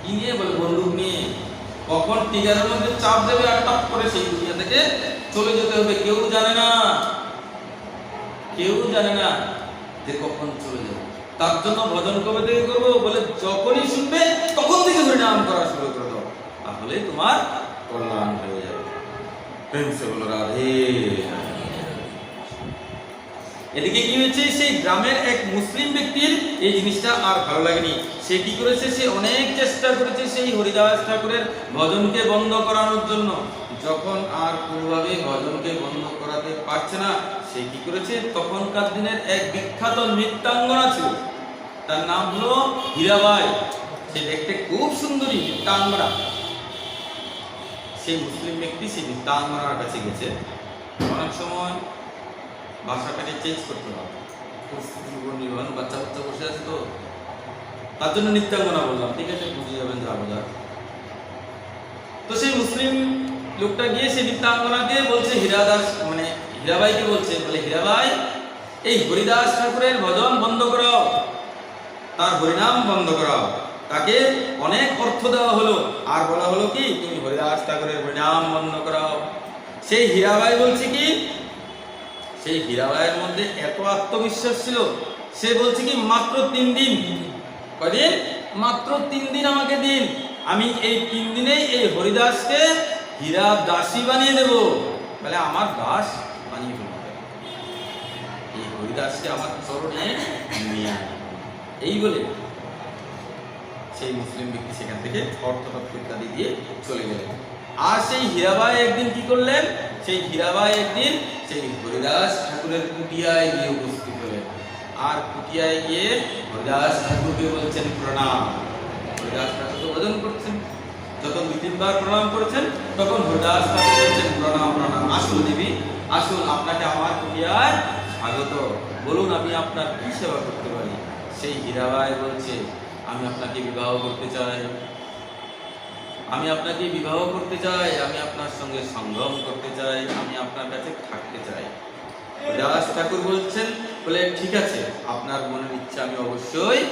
কি নিয়ে? বলে বন্দুক নিয়ে। কখন টিগারের মধ্যে চাপ দেবে আর টপ করে সেই দুনিয়া থেকে চলে যেতে হবে, কেউ জানে না, কেউ জানে না যে কখন চলে যাবে। তার জন্য ভজন কবে থেকে করবো? বলে যখনই শুনবে তখন থেকে হরিনাম করা শুরু করে দাও, তাহলে তোমার কল্যাণ হয়ে যাবে। প্রেম সে বলো রাধে। এদিকে কি হয়েছে, সেই গ্রামের এক মুসলিম ব্যক্তির এই জিনিসটা আর ভালো লাগেনি। সে কি করেছে, সে অনেক চেষ্টা করেছে সেই হরিদাস ঠাকুরের ভজনকে বন্ধ করানোর জন্য। যখন আর কোনোভাবে ভজনকে বন্ধ করাতে পারছে না, সে কি করেছে, তখনকার দিনের এক বিখ্যাত নৃত্যাঙ্গনা ছিল, তার নাম হলো হীরাবাই। সে দেখতে খুব সুন্দরী নৃত্যাঙ্গনা। সেই মুসলিম ব্যক্তি সেই নৃত্যাঙ্গনার কাছে গেছে। অনেক সময় ভাষাটাকে চেঞ্জ করতে হবে, পরিস্থিতির উপর নির্ভর। বাচ্চা বাচ্চা বসে আছে তো, তার জন্য নৃত্যাঙ্গনা বললাম, ঠিক আছে, বুঝে যাবেন যা বোঝার। তো সেই মুসলিম লোকটা গিয়ে সেই নৃত্যাঙ্গনাকে বলছে, হীরাদাস মানে হীরাবাইকে বলছে, বলে হীরাবাই, এই হরিদাস ঠাকুরের ভজন বন্ধ করাও, তার হরিনাম বন্ধ করাও। তাকে অনেক অর্থ দেওয়া হলো, আর বলা হলো কি, তুমি হরিদাস ঠাকুরের হরিনাম বন্ধ করাও। সেই হীরাবাই বলছে কি, সেই হীরাবাইয়ের মধ্যে এত আত্মবিশ্বাস ছিল, সে বলছে কি, মাত্র 3 দিন। কদিন? মাত্র 3 দিন আমাকে দিন, আমি এই 3 দিনেই এই হরিদাসকে হীরা দাসী বানিয়ে দেব। বলে আমার দাস বানিয়ে ফেলতে হবে, এই হরিদাসকে আমার চরণে নিয়ে আন। এই বলে সেই মুসলিম ব্যক্তি সেখান থেকে অর্থতত্ত্ব ইত্যাদি দিয়ে চলে গেলেন। আর সেই হীরাবাই একদিন কি করলেন, সেই হীরাবাই একদিন সেই হরিদাস ঠাকুরের কুটিয়ায় গিয়ে উপস্থিত হলেন। আর কুটিয়ায় গিয়ে হরিদাস ঠাকুরকে বলছেন প্রণাম। হরিদাস ঠাকুরকে ভজন করছেন, যখন 2-3 বার প্রণাম করেছেন, তখন হরিদাস ঠাকুর বলছেন, প্রণাম প্রণাম, আসুন দেবী আসুন, আপনাকে আমার কুটিয়ায় স্বাগত, বলুন আমি আপনার কি সেবা করতে পারি। সেই হীরাবাই বলছে, আমি আপনাকে বিবাহ করতে চাই, আমি আপনাকে বিবাহ করতে চাই, আমি আপনার সঙ্গে সংগম করতে চাই, আমি আপনার কাছে থাকতে চাই। হরিদাস ঠাকুর বলছেন, বলে ঠিক আছে, আপনার মনের ইচ্ছা আমি অবশ্যই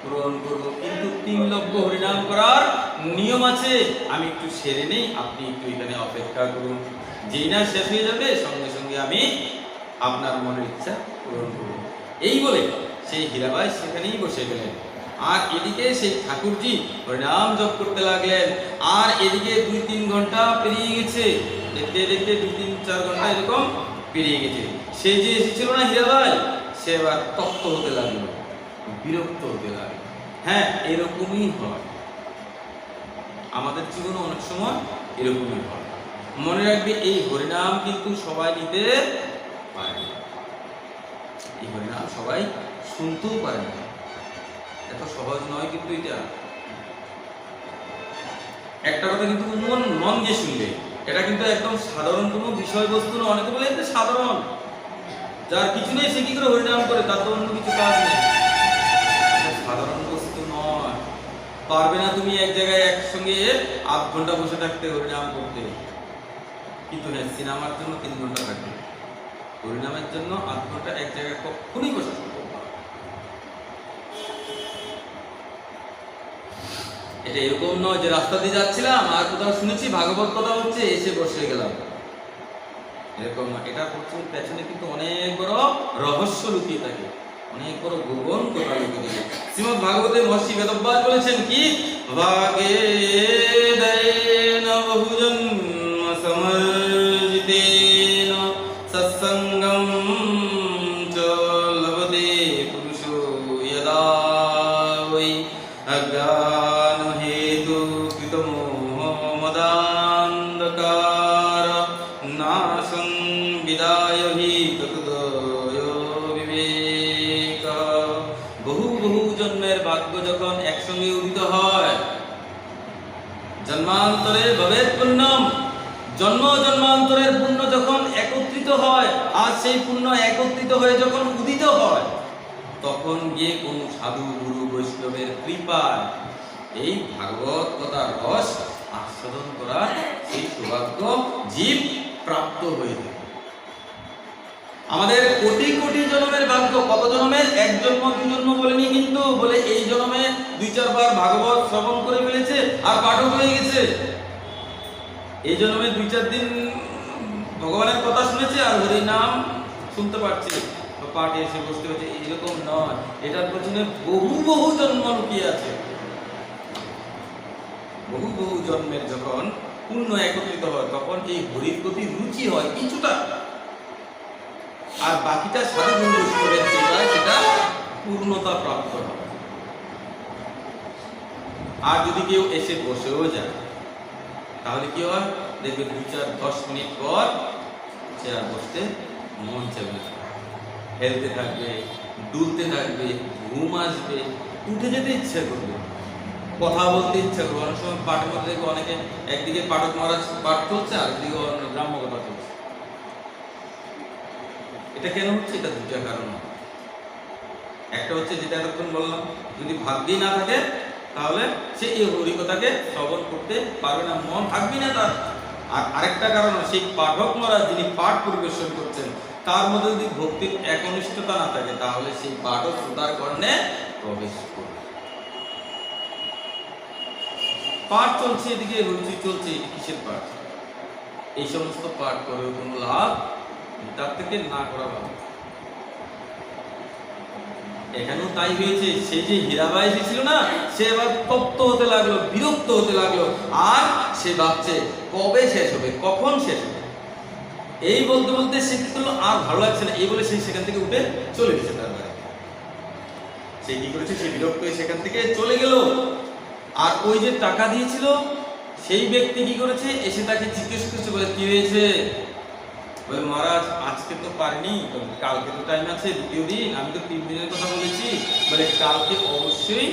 পূরণ করব, কিন্তু 3 লক্ষ হরিনাম করার নিয়ম আছে, আমি একটু সেরে নেই, আপনি একটু এখানে অপেক্ষা করুন, যেই না শেষ হয়ে যাবে সঙ্গে সঙ্গে আমি আপনার মনের ইচ্ছা পূরণ করব। এই বলে সেই হীরাবাই সেখানেই বসে গেলেন। আর এদিকে সেই ঠাকুরজি হরিনাম জপ করতে লাগলেন। আর এদিকে 2-3 ঘন্টা পেরিয়ে গেছে, দেখতে দেখতে 2-3-4 ঘন্টা এরকম পেরিয়ে গেছে। সে যে এসেছিল না হীরাবাই, সে এবার তপ্ত হতে লাগলো, বিরক্ত হতে লাগলো। হ্যাঁ, এরকমই হয়, আমাদের জীবনে অনেক সময় এরকমই হয়। মনে রাখবে, এই হরিনাম কিন্তু সবাই নিতে পারে না, এই হরিনাম সবাই শুনতেও পারে না, এত সহজ নয় কিন্তু এটা। একটা কথা কিন্তু মন দিয়ে শুনবে, এটা কিন্তু একদম সাধারণ কোনো বিষয়বস্তু নয়। অনেকে বলে এটা সাধারণ, যার কিছু নেই সে কি করে হরিনাম করে, তার তো অন্য কিছু কাজ নেই। সাধারণ বস্তু নয়, পারবে না তুমি এক জায়গায় একসঙ্গে 8 ঘন্টা বসে থাকতে হরিনাম করতে। কিন্তু হ্যাঁ, সিনেমার জন্য 3 ঘন্টা থাকবে, হরিনামের জন্য 8 ঘন্টা এক জায়গায় কখনই বসে থাকবে। এটা এরকম নয় যে রাস্তা দিয়ে যাচ্ছিলাম আর কোথাও শুনেছি ভাগবত কথা হচ্ছে, এসে বসে গেলাম, এরকম না। এটা পেছনে কিন্তু অনেক বড় রহস্য লুকিয়ে থাকে, অনেক বড় গোপন কথা লুকিয়ে থাকে। শ্রীমদ্ ভাগবতে মহর্ষি বেদব্যাস বলেছেন কি, ভাগে দয়েন বহুজন্ম সমর্জিতেন সৎসঙ্গম চ লভতে পুরুষো যদা বৈ অজ্ঞান হেতু কৃতমোহ মদান্ধকার নাশং বিদায় হি ততোদয় বিবেক। বহু বহু জন্মের ভাগ্য যখন একসঙ্গে উদিত হয়, জন্মান্তরে ভবেৎ পুণ্যম, জন্ম জন্মান্তরের পুণ্য যখন একত্রিত হয়, আর সেই পুণ্য একত্রিত হয়ে যখন উদিত হয়, তখন গিয়ে কোন সাধু গুরু বৈষ্ণবের কৃপায় এই ভাগবত কথার রস আস্বাদন করার সেই সৌভাগ্য জীব প্রাপ্ত হয়ে থাকে। আমাদের কোটি কোটি জন্মের ভাগ্য, কতজন জন্মের এক জন্ম দুই জন্ম বলেনি, কিন্তু বলে এই জন্মে 2-4 বার ভাগবত শ্রবণ করে ফেলেছে আর পাঠক হয়ে গেছে। এই জন্মে 2-4 দিন ভগবানের কথা শুনেছে আর হরি নাম শুনতে পারছে, পাঠে এসে বসতে হচ্ছে, এরকম নয়। এটার পেছনে বহু বহু জন্ম লুকিয়ে আছে। বহু বহু জন্মের যখন পুণ্য একত্রিত হয় তখন এই হরির প্রতি রুচি হয় কিছুটা, আর বাকিটা সাধু বন্ধু ঈশ্বরের কৃপায় সেটা পূর্ণতা প্রাপ্ত হয়। আর যদি কেউ এসে বসেও যায় তাহলে কি হয়, দেখবে 2-4-10 মিনিট পর সে আর বসতে মন চাইবে না, হেলতে থাকবে, ডুলতে থাকবে, ঘুম আসবে, উঠে যেতে ইচ্ছা করবে, কথা বলতে ইচ্ছা করবে। অনেক সময় পাঠের মধ্যে দেখবে অনেকে একদিকে পাঠক মহারাজ পাঠ চলছে আর একদিকে গ্রাম্য কথা চলছে। এটা কেন হচ্ছে? এটা 2টা কারণ। একটা হচ্ছে যেটা এতক্ষণ বললাম, যদি ভাগ্যেই না থাকে তাহলে সে এই হরিকথাকে শ্রবণ করতে পারবে না, মন থাকবে না তার। আর আরেকটা কারণ, সেই পাঠক মহারাজ যিনি পাঠ পরিবেশন করছেন তার মধ্যে যদি ভক্তির একনিষ্ঠতা না থাকে তাহলে সেই পাঠক শ্রোতার কর্ণে প্রবেশ করবে। পাঠ চলছে, এদিকে রুচি চলছে, কিসের পাঠ? এই সমস্ত পাঠ করেও কোনো লাভ, তার থেকে না করা ভালো। এখানেও তাই হয়েছে। সেই যে হীরাবাই এসেছিল না, সে এবার তপ্ত হতে লাগলো, বিরক্ত হতে লাগলো, আর সে ভাবছে কবে শেষ হবে, কখন শেষ হবে। এই বলতে বলতে সে কি করলো, আর ভালো লাগছে না, এই বলে সে সেখান থেকে উঠে চলে গেছে তার বাড়ি। সে কি করেছে, সে বিরক্ত হয়ে সেখান থেকে চলে গেল। আর ওই যে টাকা দিয়েছিল সেই ব্যক্তি কি করেছে, এসে তাকে জিজ্ঞেস করছে, বলে কি হয়েছে? বলে মহারাজ আজকে তো পারিনি, কালকে তো টাইম আছে, 2য় দিন, আমি তো 3 দিনের কথা বলেছি। বলে কালকে অবশ্যই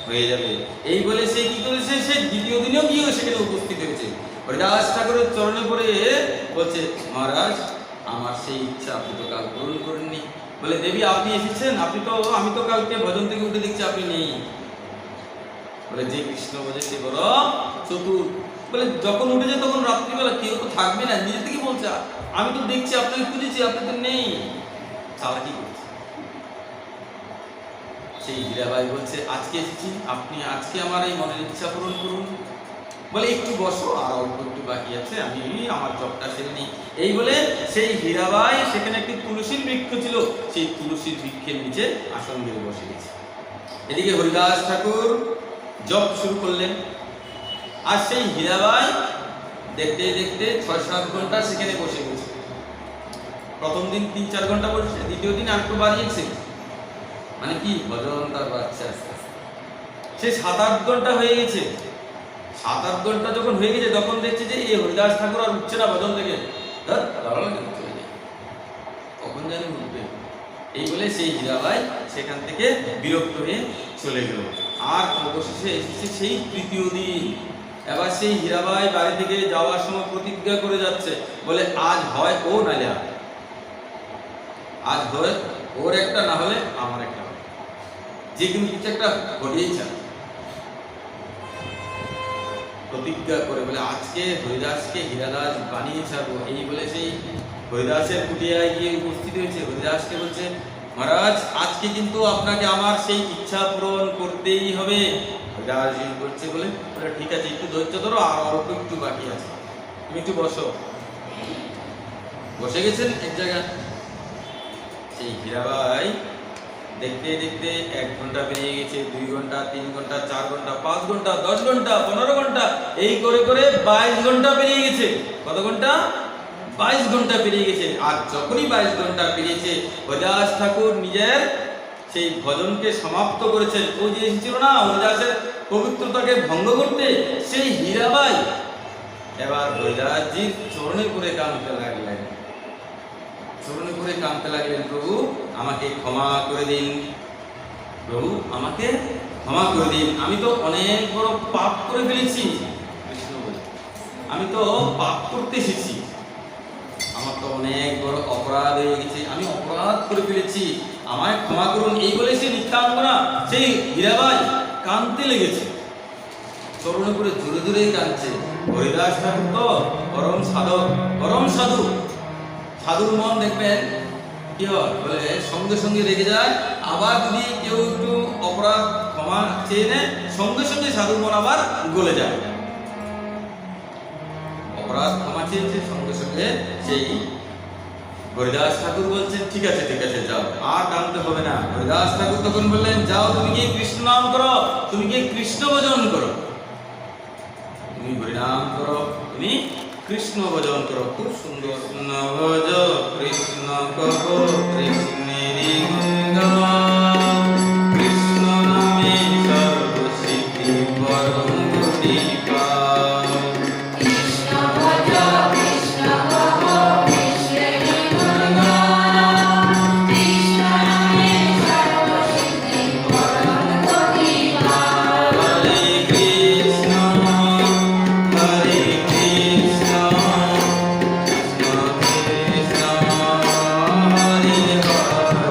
হয়ে যাবে। এই বলে সে কি করেছে, সে 2য় দিনেও গিয়ে সেখানে উপস্থিত হয়েছে। হরিদাস ঠাকুরের চরণে পড়ে বলছে, মহারাজ আমার সেই ইচ্ছা আপনি তো কাল পূরণ করেননি। বলে দেবী আপনি এসেছেন, আমি তো কালকে ভজন থেকে উঠে দেখছি আপনি নেই। বলে যে কৃষ্ণ বোঝে সে বড় চতুর। বলে যখন উঠেছে তখন রাত্রিবেলা কেউ তো থাকবে না, নিজে থেকে বলছে আমি তো দেখছি আপনাকে খুঁজেছি, আপনি তো নেই। চালাকি করছে। সেই হীরাবাই বলছে আজকে এসেছি, আপনি আজকে আমার এই মনের ইচ্ছা পূরণ করুন। বলে একটু বসো, আর অল্প একটু বাকি আছে, আমি আমার জবটা সেরে নিই। এই বলে সেই হীরাবাই, সেখানে একটি তুলসীর বৃক্ষ ছিল, সেই তুলসীর বৃক্ষের নিচে আসন দিয়ে বসে গেছে। এদিকে হরিদাস ঠাকুর জপ শুরু করলেন। আর সেই হীরাবাই দেখতে দেখতে 6-7 ঘন্টা সেখানে বসে গেছে। প্রথম দিন 3-4 ঘন্টা বসে, 2য় দিন আরেকটু বাড়িয়েছে। মানে কি ভজন তার বাচ্চা আস্তে আস্তে সে 7-8 ঘন্টা হয়ে গেছে। 7-8 ঘন্টা যখন হয়ে গেছে তখন দেখছে যে এই হরিদাস ঠাকুর আর উঠছে না ভজন থেকে, কখন জানি উঠবে। এই বলে সেই হীরাবাই সেখান থেকে বিরক্ত হয়ে চলে গেল। আর অবশেষে এসেছে সেই 3য় দিন। এবার সেই হীরাবাই বাড়ি থেকে যাওয়ার সময় প্রতিজ্ঞা করে যাচ্ছে, বলে আজ হয় ও নালে আজ হয় ওর একটা, না হলে আমার একটা, যে কোনো কিছু একটা ঘটেই চায়। প্রতিজ্ঞা করে বলে আজকে হরিদাসকে হীরাদাস বানিয়ে ছাড়বো। এই বলে সেই হরিদাসের কুটিয়ায় গিয়ে উপস্থিত হয়েছে। হরিদাসকে বলছে, মহারাজ আজকে কিন্তু আপনাকে আমার সেই ইচ্ছা পূরণ করতেই হবে। হরিদাস বলছে, বলে ঠিক আছে, একটু ধৈর্য ধরো, আর অল্প একটু বাকি আছে, তুমি একটু বসো। বসে গেছেন এক জায়গায়। সেই হীরাবাই দেখতে দেখতে 1 ঘন্টা পেরিয়ে গেছে, 2 ঘন্টা, 3 ঘন্টা, 4 ঘন্টা, 5 ঘন্টা, 10 ঘন্টা, 15 ঘন্টা, এই করে করে 22 ঘন্টা পেরিয়ে গেছে। কত ঘন্টা? 22 ঘন্টা পেরিয়ে গেছে। আর যখনই 22 ঘন্টা পেরিয়েছে, হরিদাস ঠাকুর নিজের সেই ভজনকে সমাপ্ত করেছেন। ও যে এসেছিল না হরিদাসের পবিত্রতাকে ভঙ্গ করতে, সেই হীরাবাই এবার হরিদাসজির চরণে পড়ে কাঁদতে লাগলেন। চরণে পড়ে কাঁদতে লাগলেন, প্রভু আমাকে ক্ষমা করে দিন, প্রভু আমাকে ক্ষমা করে দিন, আমি তো অনেক বড় পাপ করে ফেলেছি। কৃষ্ণ বলে, আমি তো পাপ করতে এসেছি, আমার তো অনেক বড় অপরাধ হয়ে গেছে, আমি অপরাধ করে ফেলেছি, আমায় ক্ষমা করুন। এই বলে সে নিত্যাঙ্গনা সেই হীরাবাই কাঁদতে লেগেছে, চরণে পড়ে জোরে জোরে কাঁদছে। হরিদাস ঠাকুর তো পরম সাধক, পরম সাধু। সাধুর মন দেখবেন কি হয় বলে সঙ্গে সঙ্গে রেগে যায়, আবার যদি কেউ একটু অপরাধ ক্ষমা চেয়ে নেয় সঙ্গে সঙ্গে সাধুর মন আবার গলে যায়। অপরাধ ক্ষমা চেয়েছে সঙ্গে সঙ্গে সেই হরিদাস ঠাকুর বলছেন ঠিক আছে যাও, আর টানতে হবে না। হরিদাস ঠাকুর তখন বললেন যাও তুমি গিয়ে কৃষ্ণ নাম করো, তুমি গিয়ে কৃষ্ণ ভজন করো, তুমি হরিনাম করো, তুমি কৃষ্ণ ভজন করো। খুব সুন্দর। নভজ কৃষ্ণ কহ কৃষ্ণেরি গুণ গাও, কৃষ্ণ নামে সর্বসিদ্ধি পরম গতি পাও। কৃষ্ণ ভজ কৃষ্ণ কহ কৃষ্ণেরি গুণ গাও, কৃষ্ণ নামে সর্বসিদ্ধি পরম গতি পাও। হরে কৃষ্ণ হরে কৃষ্ণ কৃষ্ণ কৃষ্ণ হরে হরে,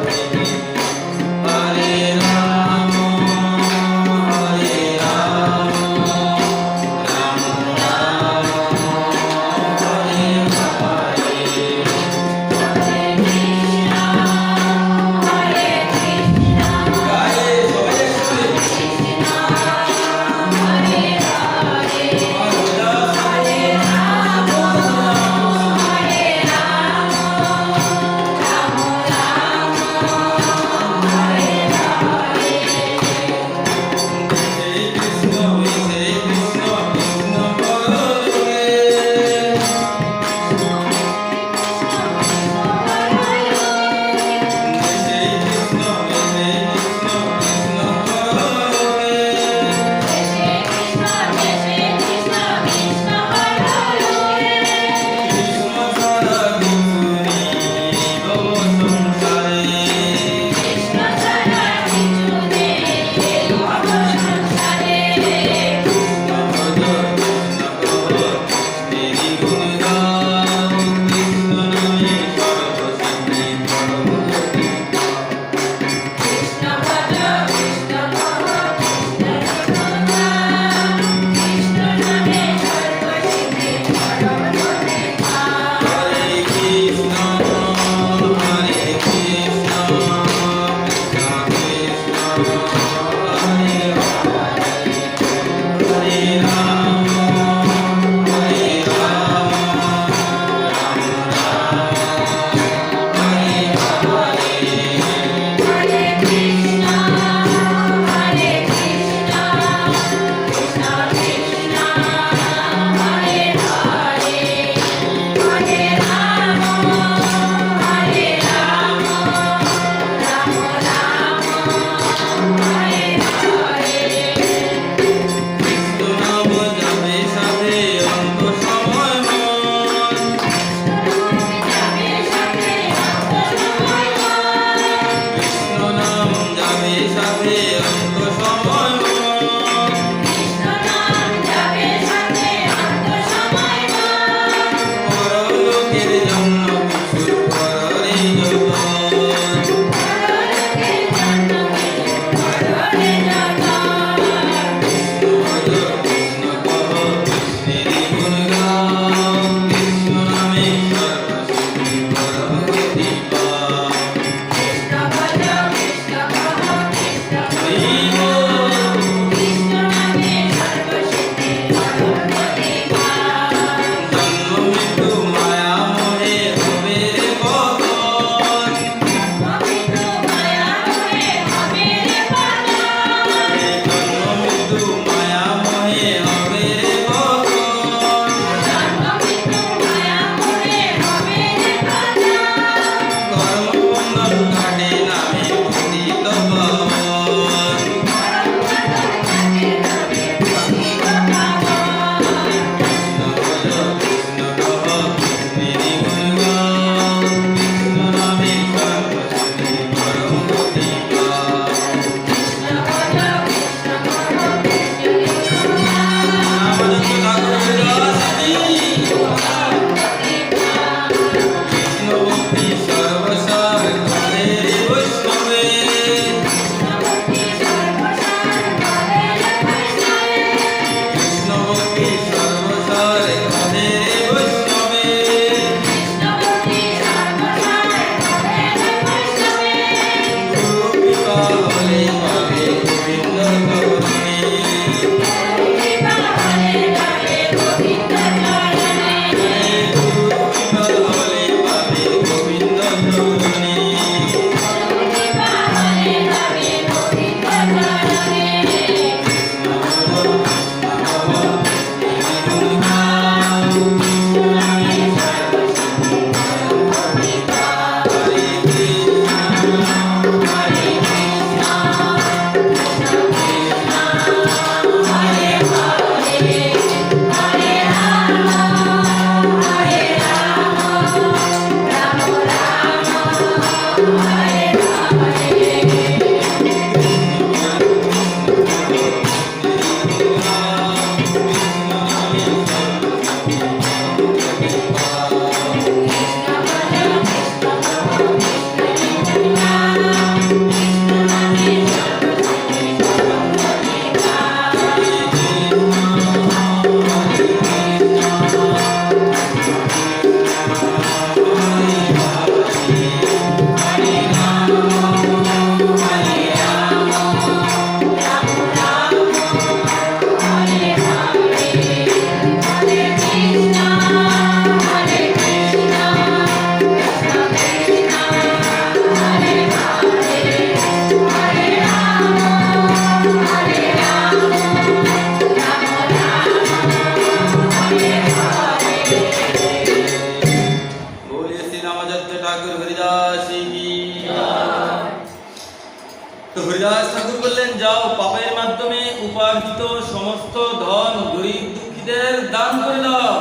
তো হরিদাস ঠাকুর বললেন, যাও পাপের মাধ্যমে উপার্জিত সমস্ত ধন গরিব দুঃখীদের দান করে দাও,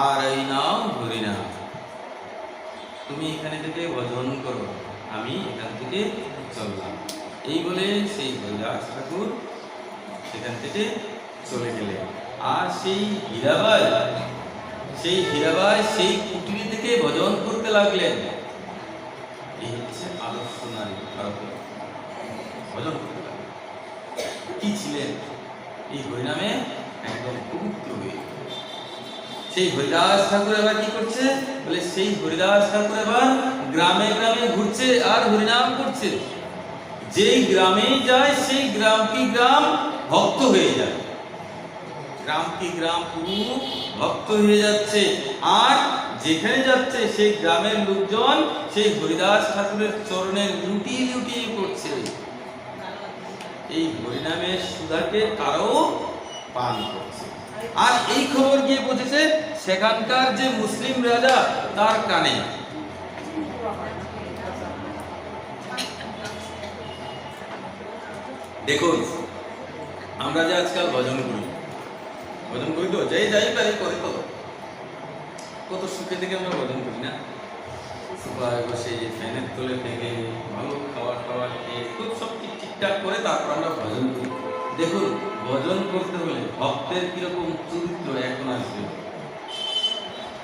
আর এই নাও হরিনাম। তুমি এখানে থেকে ভজন করো, আমি এখান থেকে চললাম। এই বলে সেই হরিদাস ঠাকুর সেখান থেকে চলে গেলেন। আর সেই হীরাবাই সেই কুটির থেকে ভজন করতে লাগলেন। এই হচ্ছে আদর্শ নারী, ভারতের ভজন করতে লাগলেন। কি ছিলেন? এই হরিনামে একদম পবিত্র হয়ে। সেই হরিদাস ঠাকুর এবার কি করছে বলে, সেই হরিদাস ঠাকুর এবার গ্রামে গ্রামে ঘুরছে আর হরিনাম করছে। যেই গ্রামে যায় সেই গ্রাম কি গ্রাম ভক্ত হয়ে যায়, গ্রাম কি গ্রাম পুরো ভক্ত হয়ে যাচ্ছে। আর যেখানে যাচ্ছে সেই গ্রামের লোকজন সেই হরিদাস ঠাকুরের চরণে লুটিয়ে লুটিয়ে পড়ছে। এই হরিনামের সুধাকে তারাও পান করছে। আর এই খবর গিয়ে পৌঁছেছে সেখানকার যে মুসলিম রাজা তার কানে। দেখুন, আমরা যে আজকাল ভজন করি তো যাই পারি করে তো কত সুখে থেকে আমরা ভজন করি না? সুপায় বসে ফ্যানের তলে থেকে ভালো খাবার খেয়ে খুব সব ঠিকঠাক করে তারপর আমরা ভজন করি। দেখুন, ভজন করতে হলে ভক্তের কিরকম চরিত্র এখন আসবে।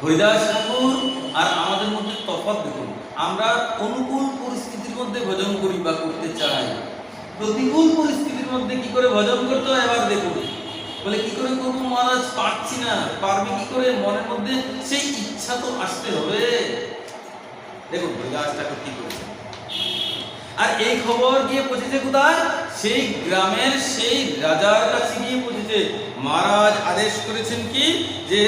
হরিদাস ঠাকুর আর আমাদের মধ্যে তফাৎ দেখুন। আমরা অনুকূল পরিস্থিতির মধ্যে ভজন করি বা করতে চাই, প্রতিকূল পরিস্থিতির মধ্যে কি করে ভজন করতে হয় এবার দেখুন। বলে কি করে করবো মহারাজ, পারছি না। পারবে কি করে? মনের মধ্যে সেই ইচ্ছা তো আসতে হবে। দেখুন হরিদাস ঠাকুর কি করেছে। আর এই খবর গিয়ে পৌঁছেছে কোথায়? সেই গ্রামের সেই রাজার কাছে গিয়ে পৌঁছেছে। মহারাজ আদেশ করেছেন কি যে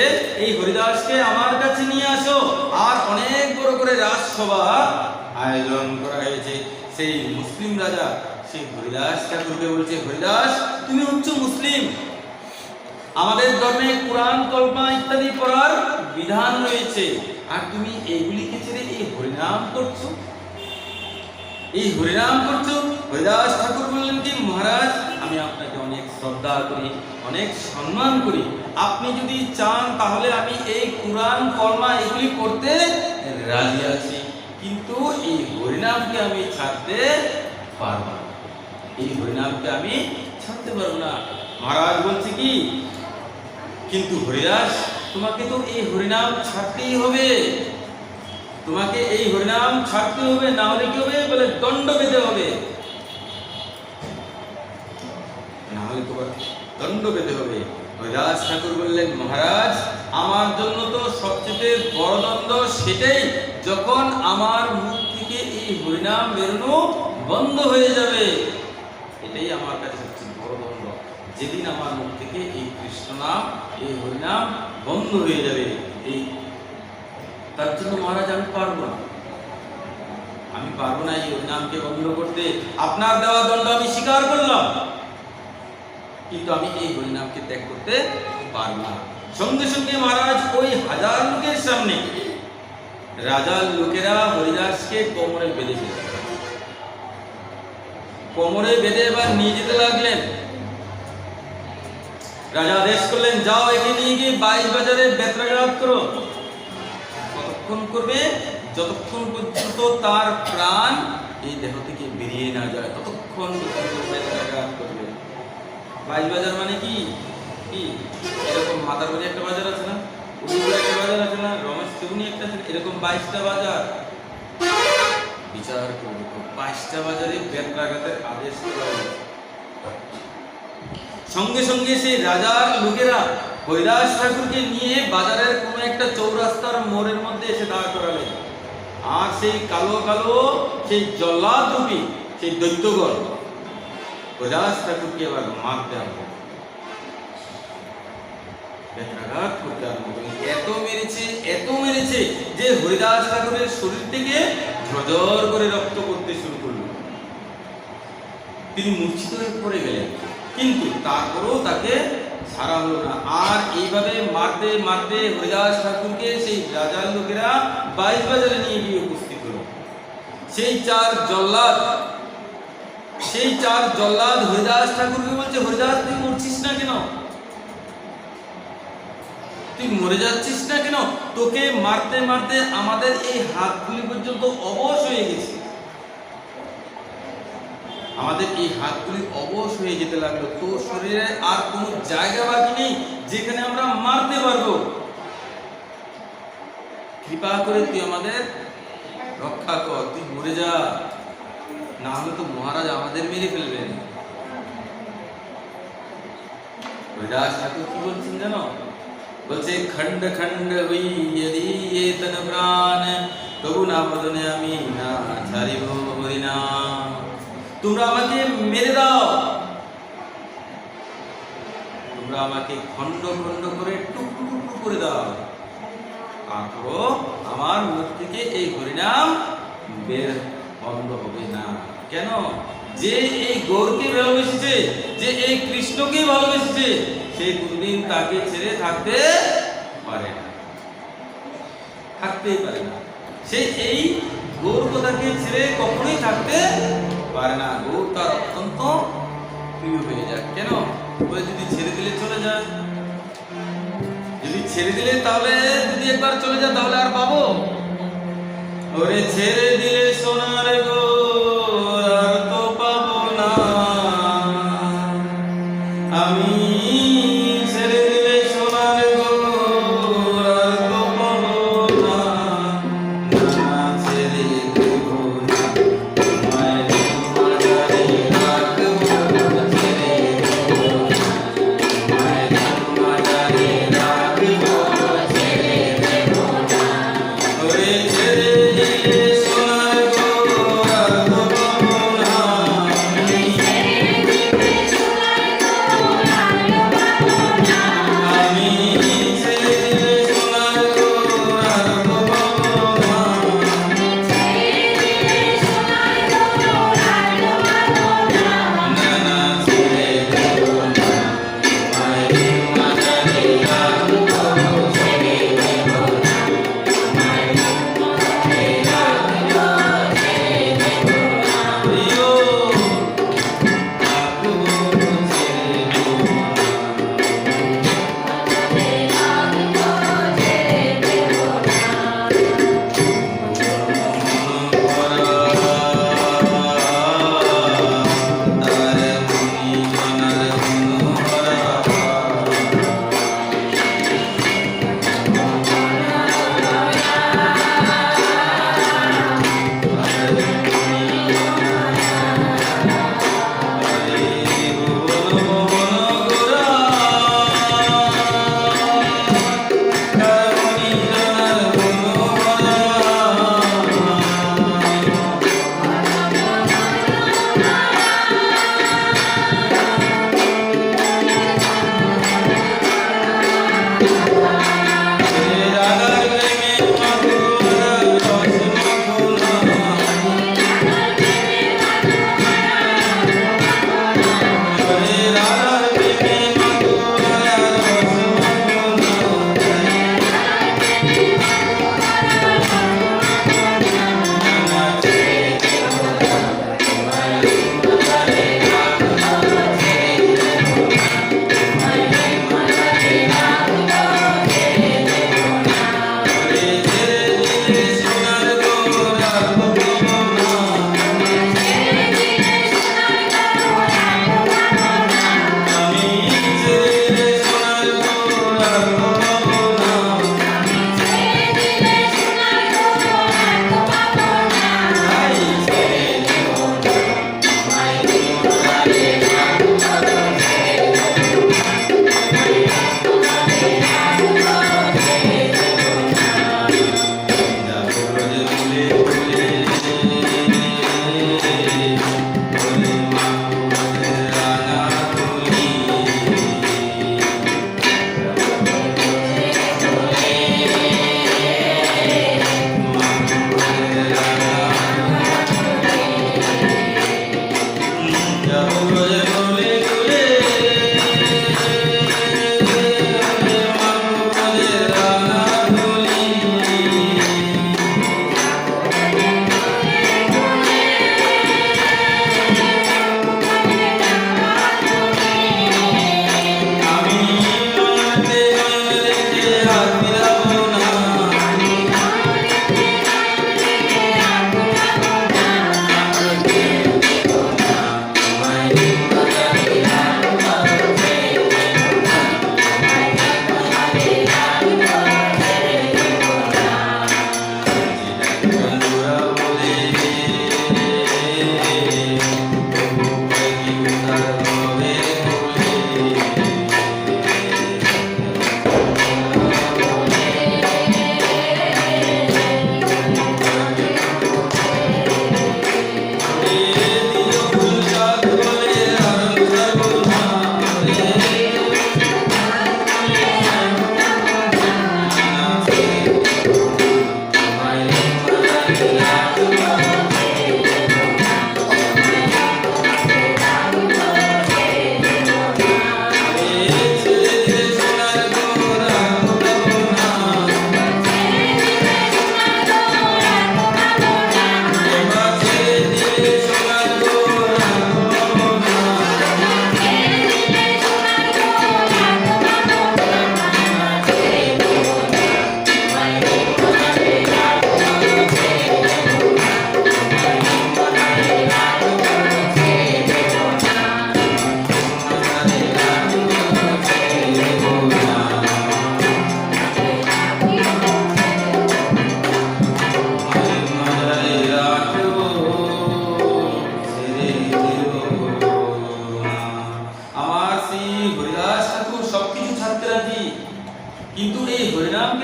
এই হরিদাসকে আমার কাছে নিয়ে আসো। আর অনেক বড় করে রাজসভা আয়োজন করা হয়েছে। সেই মুসলিম রাজা সেই হরিদাস ঠাকুরকে বলছে, হরিদাস তুমি হচ্ছ মুসলিম, আমাদের ধর্মে কোরআন কলমা ইত্যাদি পড়ার বিধান রয়েছে, আর তুমি এইগুলিকে ছেড়ে এই হরিনাম করছো। হরিদাস ঠাকুর বললেন কি, মহারাজ আমি আপনাকে অনেক শ্রদ্ধা করি, অনেক সম্মান করি। আপনি যদি চান তাহলে আমি এই কোরআন কলমা এগুলি করতে রাজি আছি, কিন্তু এই হরিনামকে আমি ছাড়তে পারবো না। মহারাজ বলছে কি, কিন্তু হরিদাস তোমাকে তো এই হরিনাম ছাড়তেই হবে, না হলে কি হবে? বলে দণ্ড পেতে হবে, হরিদাস ঠাকুর বললেন, মহারাজ আমার জন্য তো সবচেয়ে বড় দণ্ড সেটাই যখন আমার মুখ থেকে এই হরিনাম বেরোনো বন্ধ হয়ে যাবে। এটাই আমার কাছে সবচেয়ে বড় দণ্ড, যেদিন আমার মুখ থেকে এই কৃষ্ণ নাম এই হরিনাম বন্ধ হয়ে যাবে। তার জন্য মহারাজ আমি পারবো না এই হরিনামকে বন্ধ করতে। আপনার দেওয়া দণ্ড আমি স্বীকার করলাম, কিন্তু আমি এই হরিনামকে ত্যাগ করতে পারবো না। সঙ্গে সঙ্গে মহারাজ ওই হাজার লোকের সামনে রাজার লোকেরা হরিদাসকে কোমরে বেঁধে এবার নিয়ে যেতে লাগলেন। রাজা আদেশ করলেন, যাও একে নিয়ে গিয়ে 22 বাজারে বেত্রাঘাত করো। কতক্ষণ করবে? যতক্ষণ পর্যন্ত তার প্রাণ এই দেহ থেকে বেরিয়ে না যায় ততক্ষণ বেত্রাঘাত করবে। 22 বাজার মানে কি? এরকম মাতার বাজার একটা বাজার আছে না, একটা বাজার আছে না, রমেশ চৌনি একটা আছে, এরকম 22টা বাজার। বিচার করবে 22টা বাজারে বেত্রাঘাতের আদেশ করা হয়েছে। সঙ্গে সঙ্গে সেই রাজার লোকেরা হরিদাস ঠাকুরকে নিয়ে বাজারের কোনো একটা চৌরাস্তার মোড়ের মধ্যে এসে দাঁড় করালেন। আর সেই কালো সেই জল্লাদ রূপী সেই দৈত্যগণ হরিদাস ঠাকুরকে এবার মারতে আরম্ভ, বেত্রাঘাত করতে আরম্ভ করলেন। এত মেরেছে যে হরিদাস ঠাকুরের শরীর থেকে ঝরঝর করে রক্ত করতে শুরু করল। তিনি মূর্ছিত হয়ে পড়ে গেলেন, কিন্তু তারপরেও তাকে ছাড়া হলো না। আর এইভাবে মারতে মারতে হরিদাস ঠাকুরকে সেই রাজার লোকেরা 22 বাজারে নিয়ে গিয়ে উপস্থিত হলো। সেই 4 জল্লাদ সেই চার জল্লাদ হরিদাস ঠাকুরকে বলছে, হরিদাস তুই মরছিস না কেন, তুই মরে যাচ্ছিস না কেন? তোকে মারতে মারতে আমাদের এই হাতগুলি পর্যন্ত অবশ হয়ে গেছে, আমাদের এই হাতগুলি অবশ হয়ে যেতে লাগলো। তোর শরীরে আর কোনো জায়গা বাকি নেই যেখানে আমরা মারতে পারবো। কৃপা করে তুই আমাদের রক্ষা কর, তুই মরে যা, না হলে তো মহারাজ আমাদের মেরে ফেলবেন। হরিদাস ঠাকুর কি বলছেন জানো? বলছে খন্ড খন্ড হই यदि ये तन प्राण তবু না বদনে আমি না ছাড়িব হরিনাম। তোমরা আমাকে মেরে দাও, তোমরা আমাকে খন্ড খন্ড করে টুকরো টুকরো করে দাও, তারপর আমার মুখ থেকে এই হরিনাম বের বন্ধ হবে না। কেন? যে এই গৌরকে ভালোবেসেছে, যে এই কৃষ্ণকে ভালোবেসেছে, সে কোনদিন তাকে ছেড়ে থাকতে পারে না, থাকতেই পারে না। সে এই গৌর কথাকে ছেড়ে কখনোই থাকতে পারে না। গৌর তার অত্যন্ত প্রিয় হয়ে যায়। কেন? ওই যদি ছেড়ে দিলে চলে যায়, যদি ছেড়ে দিলে তাহলে যদি একবার চলে যায় তাহলে আর পাবো? ওরে ছেড়ে দিলে সোনার গৌর আর তো পাবো না, আমি ছেড়ে দিলে সোনার গৌর আর তো পাবো না, না ছেড়ে দেব না, তোমায় মাঝারে রাখবো, ছেড়ে দেব না, তোমায় মাঝারে রাখবো, ছেড়ে দেব না। ওরে ছেড়ে দিলে সোনার গৌর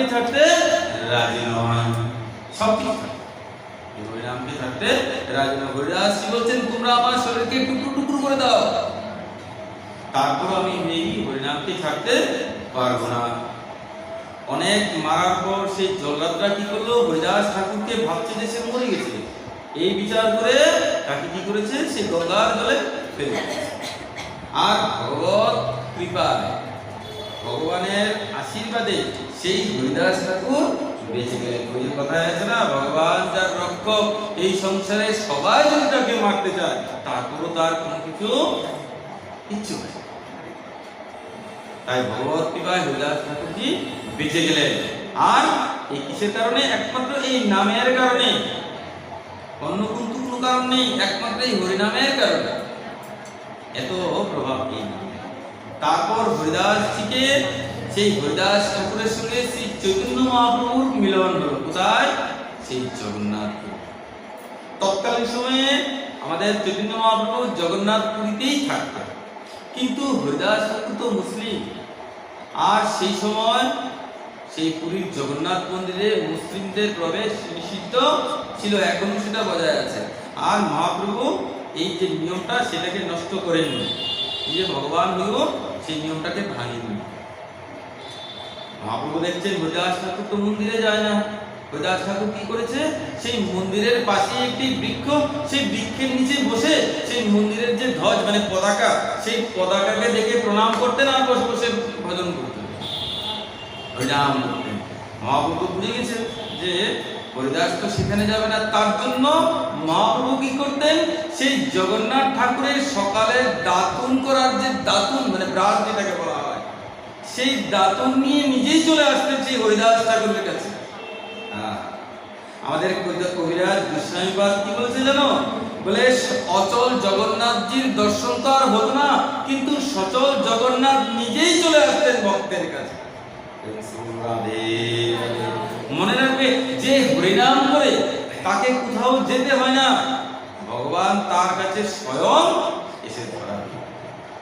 হরিনামকে ছাড়তে রাজি নয়। সব ঠিক থাকে, হরিনামকে ছাড়তে রাজি নয়। হরিদাস কি বলছেন, তোমরা আমার শরীরকে টুকরো টুকরো করে দাও, তারপর আমি এই হরিনামকে ছাড়তে পারবো না। অনেক মারার পর সেই জল্লাদরা কি করলো, হরিদাস ঠাকুরকে ভাবছে যে সে মরে গেছে, এই বিচার করে তাকে কি করেছে, সে গঙ্গার জলে ফেলে দিয়েছে। আর ভগবত কৃপায়, ভগবানের আশীর্বাদে সেই হরিদাস ঠাকুর বেঁচে গেলেন। ওই যে কথায় আছে না, ভগবান যার রক্ষক, এই সংসারে সবাই যদি তাকে মারতে চায় তারপরও তার কোনো কিছু ইচ্ছু হয়। তাই ভগবত কৃপায় হরিদাস ঠাকুরজি বেঁচে গেলেন। আর এই কিসের কারণে, একমাত্র এই নামের কারণে, অন্য কোনো কারণ নেই, একমাত্র এই হরিনামের কারণে এত প্রভাব এই নামে। তারপর হরিদাসজিকে, সেই হরিদাস ঠাকুরের সঙ্গে শ্রী চৈতন্য মহাপ্রভুর মিলন হলো কোথায়, সেই জগন্নাথপুর। তৎকালীন সময়ে আমাদের চৈতন্য মহাপ্রভু জগন্নাথপুরীতেই থাকতেন, কিন্তু হরিদাস ঠাকুর তো মুসলিম, আর সেই সময় সেই পুরীর জগন্নাথ মন্দিরে মুসলিমদের প্রবেশ নিষিদ্ধ ছিল, এখনো সেটা বজায় আছে। আর মহাপ্রভু এই যে নিয়মটা সেটাকে নষ্ট করেননি, যে ভগবান হয়েও সেই নিয়মটাকে ভাঙেননি। মহাপ্রভু দেখছেন হরিদাস ঠাকুর তো মন্দিরে যায় না, হরিদাস ঠাকুর কি করেছে, সেই মন্দিরের পাশে একটি বৃক্ষ, সেই বৃক্ষের নিচে বসে সেই মন্দিরের যে ধ্বজ মানে পতাকা, সেই পতাকাকে দেখে প্রণাম করতেন আর বসে বসে ভজন করতেন, হরিনাম করতেন। মহাপ্রভু বুঝে গেছে যে হরিদাস তো সেখানে যাবে না, তার জন্য মহাপ্রভু কি করতেন, সেই জগন্নাথ ঠাকুরের সকালে দাতুন করার যে দাতুন মানে ব্রাশ যেটাকে বলা হয়, সেই দাতুন নিয়ে নিজেই চলে আসতেন সেই হরিদাস ঠাকুরের কাছে। আমাদের কবিরাজ গোস্বামীপাদ কি বলছে জানো, বলে অচল জগন্নাথজির দর্শন তো আর হতো না, কিন্তু সচল জগন্নাথ নিজেই চলে আসতেন ভক্তের কাছে। মনে রাখবে যে হরিনাম করে তাকে কোথাও যেতে হয় না, ভগবান তার কাছে স্বয়ং এসে ধরা,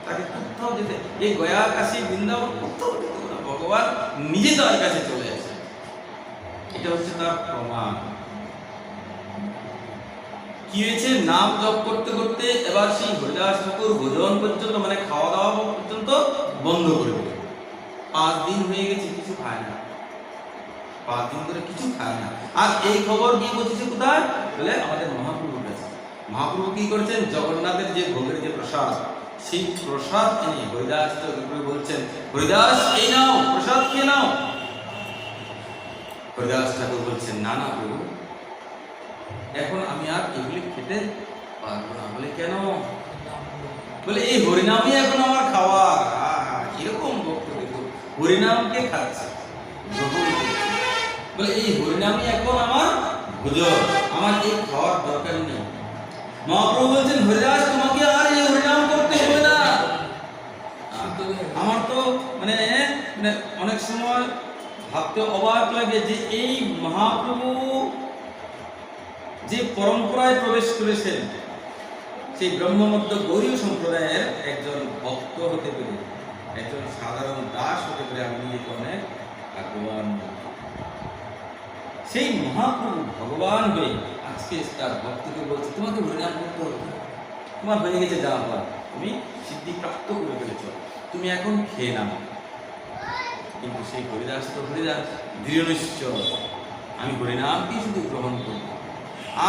তাকে কোথাও যেতে, এই গয়া কাশী বৃন্দাবন কোথাও যেতে হবে না, ভগবান নিজে তার কাছে চলে আসে। এটা হচ্ছে তার প্রমাণ। কি হয়েছে, নাম জপ করতে করতে এবার সেই হরিদাস ঠাকুর ভোজন পর্যন্ত মানে খাওয়া দাওয়া পর্যন্ত বন্ধ করে দিল। 5 দিন হয়ে গেছে কিছু খায় না, 5 দিন ধরে কিছু খায় না। আর এই খবর গিয়ে বলছে কোথায়, বলে আমাদের মহাপ্রভুর কাছে। মহাপ্রভু কি করেছেন, জগন্নাথের যে ভোগের যে প্রসাদ, সেই প্রসাদ এনে হরিদাস ঠাকুর বলছেন, হরিদাস এই নাও প্রসাদ খেয়ে নাও। হরিদাস ঠাকুর বলছেন, না না প্রভু, এখন আমি আর এগুলি খেতে পারবো না। বলে কেন, বলে এই হরিনামই এখন আমার খাওয়ার। এরকম ভক্ত দেখো, হরিনামকে খাচ্ছে, বলে এই হরিনামই এখন আমার ভোজন, আমার এই খাওয়ার দরকার নেই। মহাপ্রভু বলছেন, হরিদাস তোমাকে আর এই হরিনাম করতে হবে না। আমার তো মানে অনেক সময় ভাবতে অবাক লাগে যে এই মহাপ্রভু যে পরম্পরায় প্রবেশ করেছেন, সেই ব্রহ্মমধ্য গৌরীয় সম্প্রদায়ের একজন ভক্ত হতে পেরে, একজন সাধারণ দাস হতে পেরে আমি নিজেকে অনেক ভাগ্যবান। সেই মহাপ্রভু ভগবান হয়ে আজকে তার ভক্তকে বলছে, তোমাকে হরিনাম করতে হবে, তোমার হয়ে গেছে যা হওয়ার, তুমি সিদ্ধি প্রাপ্ত করে ফেলেছ, তুমি এখন খেয়ে নাও। কিন্তু সেই হরিদাস তো হরিদাস, দৃঢ় নিশ্চয় আমি হরিনামকে শুধু গ্রহণ করব।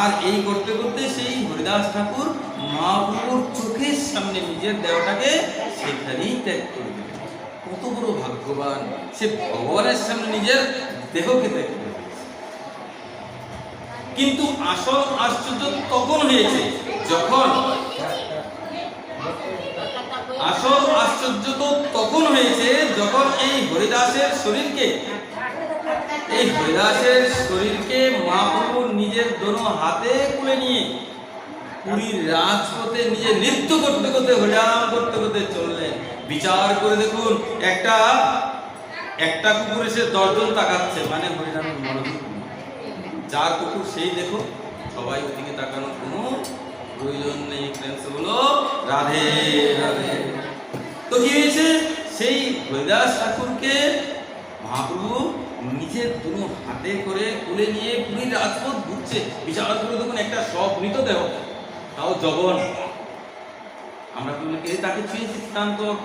আর এই করতে করতে সেই হরিদাস ঠাকুর মহাপ্রভুর চোখের সামনে নিজের দেহটাকে সেখানেই ত্যাগ করে দিলেন। কত বড় ভাগ্যবান, সে ভগবানের সামনে নিজের দেহকে ত্যাগ করে দিয়েছে। কিন্তু আসল আশ্চর্য তখন হয়েছে যখন, আসল আশ্চর্য তো তখন হয়েছে যখন এই হরিদাসের শরীরকে, এই হরিদাসের শরীরকে মহাপ্রভু নিজের দোনো হাতে তুলে নিয়ে পুরীর রাজপথে নিজে নৃত্য করতে করতে হরিনাম করতে করতে চললেন। বিচার করে দেখুন, একটা কুকুর এসে 10 জন তাকাচ্ছে, মানে হরিনামের মনোযোগ নেই। যার কুকুর সেই দেখো, সবাই ওদিকে তাকানোর কোনো প্রয়োজন নেই। ফ্রেন্ডস বলো রাধে রাধে। তো কি হয়েছে, সেই হরিদাস ঠাকুরকে মহাপ্রভু নিজের দুনো হাতে করে কোলে নিয়ে পুরীর রাজপথ ঘুরছে। বিশাল করে দেখুন একটা সব মৃতদেহ, তাও জবন। আমরা কি তাকে ছুঁয়েছি স্নান কর,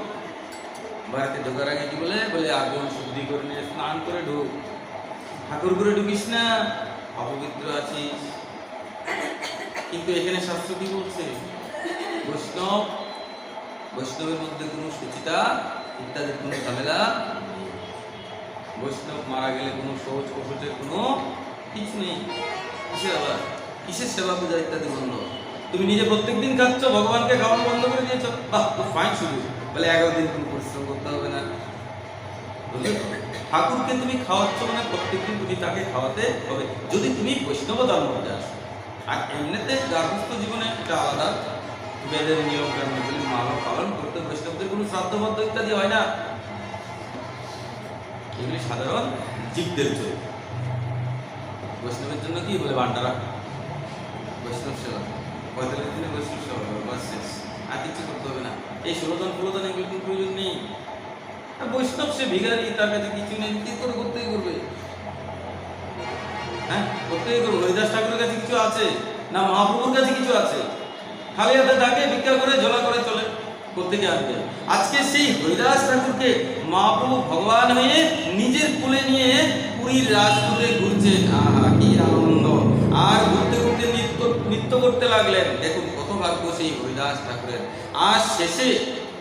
বাড়িতে ঢোকার আগে কি বলে বলে আগুন শুদ্ধি করে নিয়ে স্নান করে ঢুক, ঠাকুর করে ঢুকিস না, অপবিত্র আছিস। কিন্তু এখানে শাস্ত্র কি বলছে? বৈষ্ণব, বৈষ্ণবের মধ্যে কোনো সুচিতা ইত্যাদি কোনো ঝামেলা নেই। বৈষ্ণব মারা গেলে কোনো শৌচ অশৌচের কোনো কিছু নেই। কিসের আবার কিসের সেবা পূজা ইত্যাদি বন্ধ? তুমি নিজে প্রত্যেকদিন খাচ্ছ, ভগবানকে খাওয়ানো বন্ধ করে দিয়েছো, বাহ ফাইন শুরু। বলে 11 দিন কোনো পরিশ্রম করতে হবে না। বুঝলে তো? ঠাকুরকে তুমি খাওয়াচ্ছ মানে প্রত্যেকদিন তুমি তাকে খাওয়াতে হবে, যদি তুমি বৈষ্ণব ধর্ম মধ্যে আসো। আর এমনিতে গার্হস্থ্য জীবনে এটা আলাদা, বেদের নিয়ম কানুনগুলি মানব পালন করতে বৈষ্ণবদের কোনো শ্রাদ্ধবদ্ধ ইত্যাদি হয় না। এগুলি সাধারণ জীবদের জন্য। বৈষ্ণবের জন্য কি বলে ভান্ডারা, বৈষ্ণব সেবা, 45 দিনে বৈষ্ণব সেবা বাস শেষ, আর কিছু করতে হবে না। এই 16 জন এগুলি কোনো প্রয়োজন নেই। বৈষ্ণব সে ভিখারি, তার কাছে কিছু নেই, কি করে করতেই করবে? হ্যাঁ, করতেই করবে। হরিদাস ঠাকুরের কাছে কিছু আছে না? মহাপ্রভুর কাছে কিছু আছে? খালি হাতে তাকে ভিক্ষা করে ঝোলা করে চলে, কোত্থেকে আসবে? আজকে সেই হরিদাস ঠাকুরকে মহাপ্রভু ভগবান হয়ে নিজের কোলে নিয়ে পুরীর রাজপথে ঘুরছেন। আহা কি আনন্দ! আর ঘুরতে ঘুরতে নৃত্য করতে লাগলেন। দেখুন কত ভাগ্য সেই হরিদাস ঠাকুরের। আর শেষে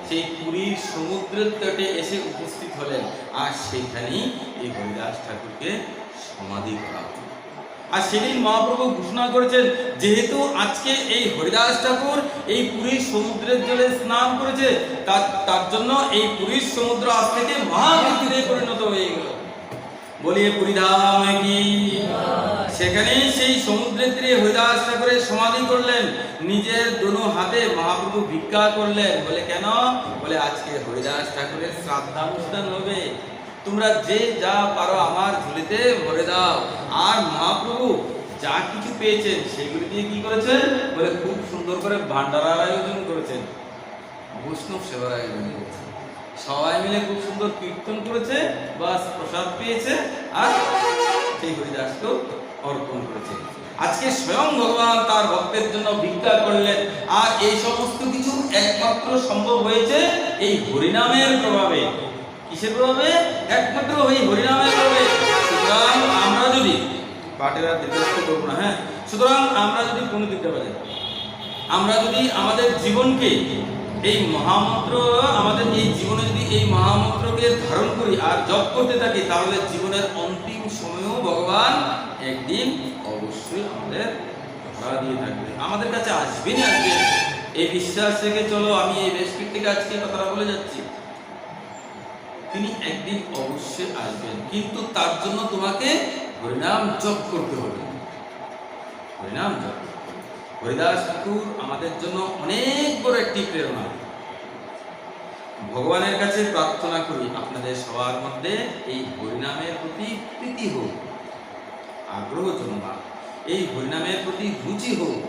সেই পুরীর সমুদ্রের তটে এসে উপস্থিত হলেন। আর সেখানেই এই হরিদাস ঠাকুরকে সমাধি করা হলো। আর সেদিন মহাপ্রভু ঘোষণা করেছেন, যেহেতু আজকে এই হরিদাস ঠাকুর এই পুরীর সমুদ্রের জলে স্নান করেছে, তার জন্য এই পুরীর সমুদ্র আজ থেকে মহাবৃত্তিতে পরিণত হয়ে গেল। বলিয়ে পুরীধাম কি! সেখানেই সেই সমুদ্রের তীরে হরিদাস ঠাকুরের সমাধি করলেন। নিজের দুনো হাতে মহাপ্রভু ভিক্ষা করলেন। বলে কেন? বলে আজকে হরিদাস ঠাকুরের শ্রাদ্ধানুষ্ঠান হবে, তোমরা যে যা পারো আমার ঝুলিতে ভরে দাও। আর মহাপ্রভু যা কিছু পেয়েছেন সেগুলি দিয়ে কি করেছেন? বলে খুব সুন্দর করে ভান্ডারার আয়োজন করেছেন, বৈষ্ণব সেবার আয়োজন করেছেন। সবাই মিলে খুব সুন্দর কীর্তন করেছে, বাস প্রসাদ পেয়েছে, আর সেই হরিদাসকে অর্পণ করেছে। আজকে স্বয়ং ভগবান তার ভক্তের জন্য ভিক্ষা করলেন। আর এই সমস্ত কিছু একমাত্র সম্ভব হয়েছে এই হরিনামের প্রভাবে। কিসের প্রভাবে? একমাত্র ওই হরিনামের প্রভাবে। সুতরাং আমরা যদি পাটের আর দীর্ঘায়িত করব না, হ্যাঁ, সুতরাং আমরা যদি কোনো দিকটা বাজে, আমরা যদি আমাদের জীবনকে এই মহামন্ত্র, আমাদের এই জীবনে যদি এই মহামন্ত্রকে ধারণ করি আর জপ করতে থাকি, তাহলে জীবনের অন্তিম সময়েও ভগবান একদিন অবশ্যই আমাদের ধরা দিয়ে থাকবে, আমাদের কাছে আসবেনই আসবেন। এই বিশ্বাস থেকে চলো, আমি এই বেশকির থেকে আজকে কথাটা বলে যাচ্ছি, তিনি একদিন অবশ্যই আসবেন। কিন্তু তার জন্য তোমাকে হরিনাম জপ করতে হবে, হরিনাম জপ। হরিদাস ঠাকুর আমাদের জন্য অনেক বড় একটি প্রেরণা। ভগবানের কাছে প্রার্থনা করি আপনাদের সবার মধ্যে এই হরিনামের প্রতি প্রীতি হোক, আগ্রহ জন্মাক, এই হরিনামের প্রতি রুচি হোক।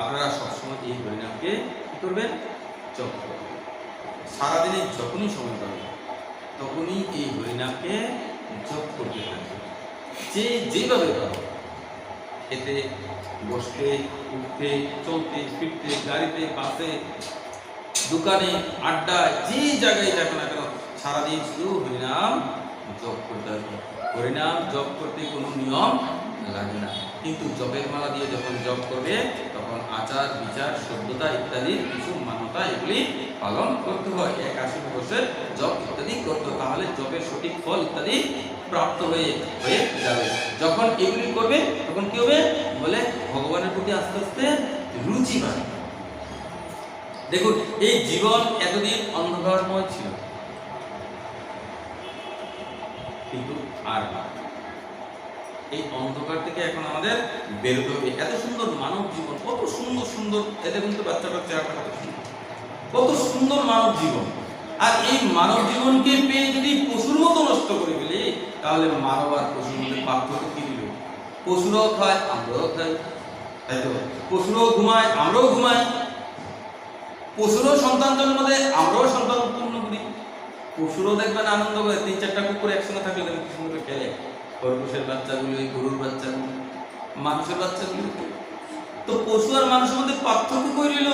আপনারা সবসময় এই হরিনামকে কি করবেন? জপ করবেন। সারাদিনে যখনই সময় পাবেন তখনই এই হরিনামকে জপ করতে থাকবেন, যে যেভাবে পারো। খেতে, বসতে, উঠতে, চলতে, ফিরতে, গাড়িতে, বাসে, দোকানে, আড্ডায়, যে জায়গায় যাবে না কেন, সারাদিন শুধু হরিনাম জপ করতে হবে। হরিনাম জপ করতে কোনো নিয়ম লাগে না, কিন্তু জপের মালা দিয়ে যখন জপ করবে তখন আচার বিচার সভ্যতা ইত্যাদি কিছু মান্যতা এগুলি পালন করতে হয়। এক আসনে বসে জপ ইত্যাদি করতে, তাহলে জপের সঠিক ফল ইত্যাদি প্রাপ্ত হয়ে যাবে। যখন এগুলি করবে তখন কি হবে? বলে ভগবানের প্রতি আস্তে আস্তে রুচি বাড়বে। দেখুন, এই জীবন এতদিন অন্ধকারময় ছিল, কিন্তু আর না, এই অন্ধকার থেকে এখন আমাদের বেরোতে হবে। এত সুন্দর মানব জীবন, কত সুন্দর সুন্দর, এতে কিন্তু বাচ্চাটার চেহারাটা কত সুন্দর, কত সুন্দর মানব জীবন। আর এই মানব জীবনকে পেয়ে যদি পশুর মতো নষ্ট করে ফেলি, তাহলে মানব আর পশুর মধ্যে পার্থক্য কি দিল? পশুরাও খায়, আমরাও খাই, তাই তো? পশুরাও ঘুমায়, আমরাও ঘুমাই, পশুরাও সন্তান জন্ম দেয়, আমরাও সন্তান উৎপন্ন করি। পশুরও দেখবেন আনন্দ করে, 3-4টা কুকুর একসঙ্গে থাকলে দেখবেন কি সুন্দর খেলে, খরগোশের বাচ্চাগুলো, গরুর বাচ্চাগুলো, মানুষের বাচ্চাগুলো। তো পশু আর মানুষের মধ্যে পার্থক্য কই রইল?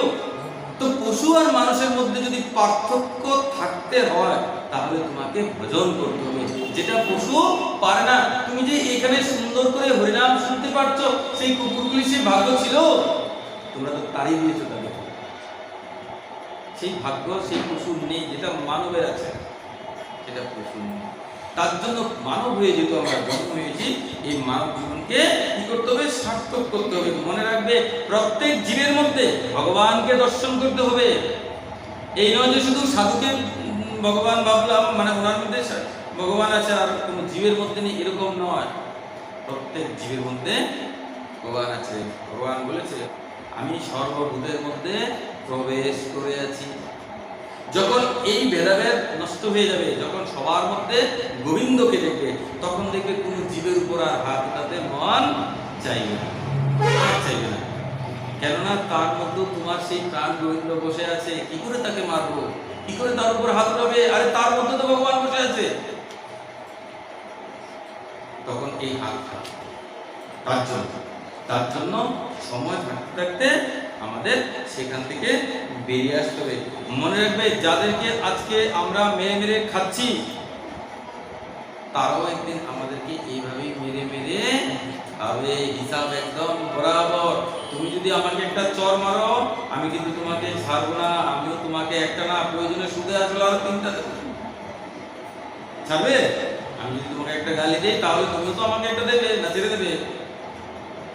তো পশু আর মানুষের মধ্যে যদি পার্থক্য থাকতে হয় তাহলে তোমাকে ভজন করতে হবে, যেটা পশু পারে না। তুমি যে এখানে সুন্দর করে হরিনাম শুনতে পারছো, সেই কুকুরগুলি সে ভাগ্য ছিল? তোমরা তো তাড়িয়ে দিয়েছো তাদের, সেই ভাগ্য সেই পশু নেই, যেটা মানবের আছে, সেটা পশু নেই। তার জন্য মানব হয়ে যেহেতু আমরা জন্ম হয়েছি, এই মানব জীবনকে কি করতে হবে? সার্থক করতে হবে। মনে রাখবে, প্রত্যেক জীবের মধ্যে ভগবানকে দর্শন করতে হবে। এই নয় যে শুধু সাধুকে ভগবান ভাবলাম, মানে ওনার মধ্যে ভগবান আছে আর কোনো জীবের মধ্যে নেই, এরকম নয়। প্রত্যেক জীবের মধ্যে ভগবান আছে। ভগবান বলেছে, আমি সর্বভূতের মধ্যে প্রবেশ করে আছি। যখন এই ভেদাভেদ নষ্ট হয়ে যাবে, যখন সবার মধ্যে গোবিন্দকে দেখবে, তখন দেখবে কোনো জীবের উপর আর হাত উঠাতে মন চাইবে না, চাইবে না। কেননা তার মধ্যে তোমার সেই প্রাণ গোবিন্দ বসে আছে, কি করে তাকে মারবো, কি করে তার উপর হাত উঠাবে? আরে তার মধ্যে তো ভগবান বসে আছে। তখন এই হাতটা তার জন্য সময় থাকতে থাকতে আমাদের সেখান থেকে বেরিয়ে আসতে হবে। মনে রাখবে, যাদেরকে আজকে আমরা মেরে মেরে খাচ্ছি, তারাও একদিন আমাদেরকে এইভাবেই মেরে মেরে খাবে। হিসাব একদম বরাবর। তুমি যদি আমাকে একটা চর মারো, আমি কিন্তু তোমাকে ছাড়বো না, আমিও তোমাকে একটা না, প্রয়োজনে সুদে আসলে আরো 3টা দেবো। ছাড়বে? আমি যদি তোমাকে একটা গালি দিই, তাহলে তুমিও তো আমাকে একটা দেবে না, ছেড়ে দেবে?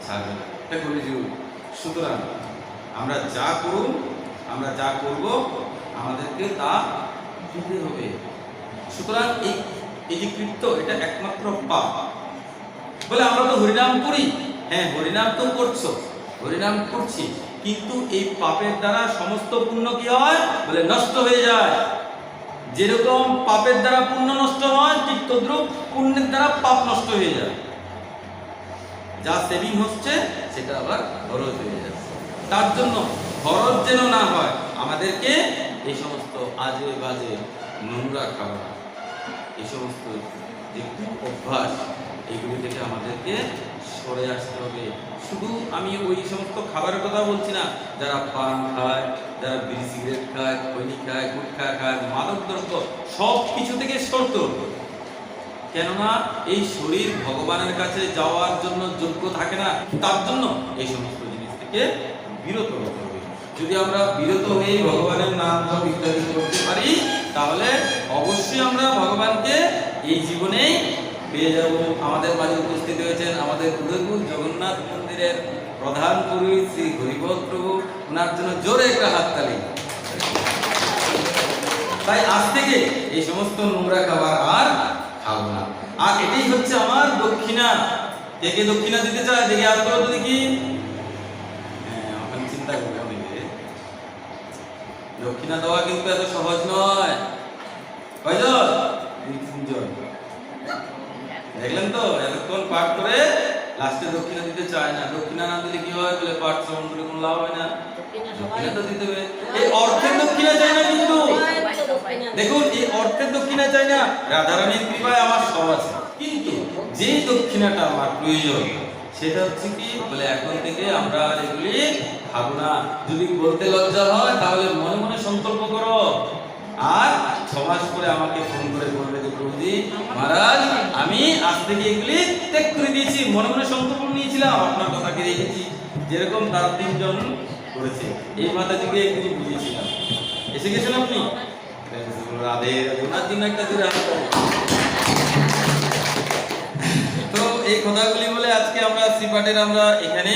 ছাড়বে না, এটা কলিযুগ। সুতরাং আমরা যা করব আমাদেরকে তা দিতে হবে। সুতরাং এই যে কৃত্য, এটা একমাত্র পাপ। বলে আমরা তো হরিনাম করি, হ্যাঁ হরিনাম তো করছো, হরিনাম করছি, কিন্তু এই পাপের দ্বারা সমস্ত পুণ্য কি হয়? বলে নষ্ট হয়ে যায়। যেরকম পাপের দ্বারা পুণ্য নষ্ট হয়, ঠিক তদ্রূপ পুণ্যের দ্বারা পাপ নষ্ট হয়ে যায়। যা সেভিং হচ্ছে সেটা আবার খরচ হয়ে যাচ্ছে। তার জন্য খরচ যেন না হয়, আমাদেরকে এই সমস্ত আজে বাজে নোংরা খাবার, এই সমস্ত যে অভ্যাস, এইগুলি থেকে আমাদেরকে সরে আসতে হবে। শুধু আমি ওই সমস্ত খাবারের কথা বলছি না, যারা পান খায়, যারা বিড়ি সিগারেট খায়, খৈনি খায়, গুটখা খায়, মাদক দ্রব্য, সব কিছু থেকে সরতে হবে। কেননা এই শরীর ভগবানের কাছে যাওয়ার জন্য যোগ্য থাকে না, তার জন্য এই সমস্ত জিনিস থেকে বিরত হতে হবে। যদি আমরা বিরত হয়ে ভগবানের নাম জপ ইত্যাদি করতে পারি, তাহলে অবশ্যই আমরা ভগবানকে এই জীবনেই পেয়ে যাব। আমাদের মাঝে উপস্থিত হয়েছেন আমাদের উদয়পুর জগন্নাথ মন্দিরের প্রধান পুরোহিত শ্রী হরিপদ প্রভু, ওনার জন্য জোরে একটা হাততালি। তাই আজ থেকে এই সমস্ত নোংরা খাবার আর খাবো না। আর এটাই হচ্ছে আমার দক্ষিণা। কে দক্ষিণা দিতে চায়? দেখি আর তো দেখি। হ্যাঁ, ওখানে চিন্তা করবে অনেকে। দক্ষিণা দেওয়া কিন্তু এত সহজ নয়। কয়জন? 2-3 জন। দেখলেন তো, এতক্ষণ পাঠ করে লাস্টে দক্ষিণা দিতে চায় না। দক্ষিণা না দিলে কি হয়? বলে পাঠ শ্রবণ করে কোনো লাভ হয় না। দক্ষিণা তো দিতে হবে। এই অর্থের দক্ষিণা চাই না কিন্তু। দেখুন, এই অর্থের দক্ষিণা চাই না। রাধারানীর কৃপায় আমার সব আছে, কিন্তু যে দক্ষিণাটা আমার প্রয়োজন সেটা হচ্ছে কি? বলে এখন থেকে আমরা আর এগুলি খাবো না। যদি বলতে লজ্জা হয় তাহলে মনে মনে সংকল্প করো, আর 6 মাস পরে আমাকে ফোন করে বলবে যে প্রভুজি মহারাজ, আমি আজ থেকে এগুলি ত্যাগ করে দিয়েছি, মনে মনে সংকল্প নিয়েছিলাম, আপনার কথাকে রেখেছি। যেরকম তার 3 জন করেছে, এই মাতাজিকে একদিন বুঝিয়েছিলাম। এসে গেছেন আপনি? রাধে রাধে, ওনার জন্য একটা জোরে হাত তালি। তো এই কথাগুলি বলে আজকে আমরা শ্রীপাঠের আমরা এখানে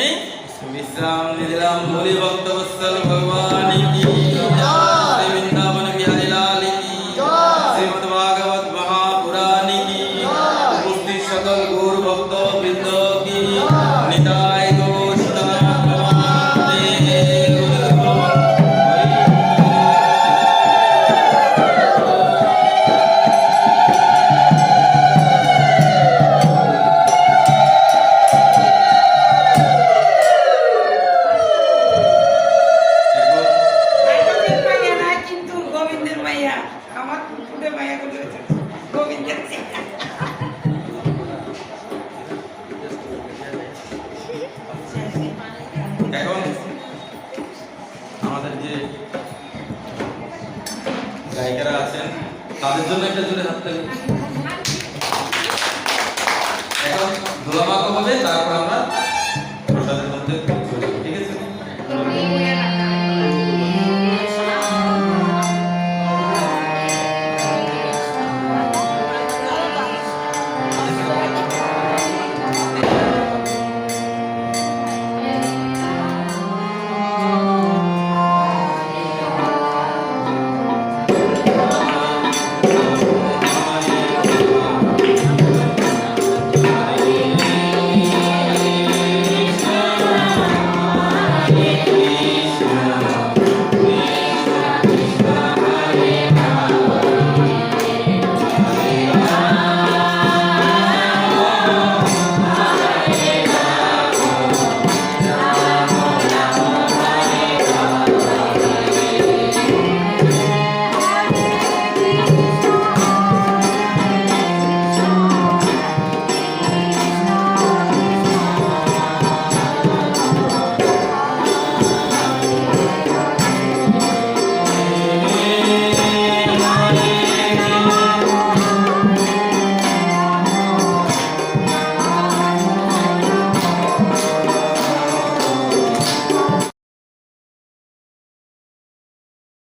বিশ্রাম নিলাম। বলি ভক্তবৎসল ভগবান কি জয়, বৃন্দাবন বিহারী লাল কি জয়, শ্রীমদ ভাগবত মহাপুরাণ কি জয়, উপস্থিত সকল গৌর ভক্ত বৃন্দ কি জয়, নিতাই গৌর আমাদের যে গায়িকারা আছেন তাদের জন্য একটা জোরে হাততালি। এখন দোলা মাখা হবে, তারপর আমরা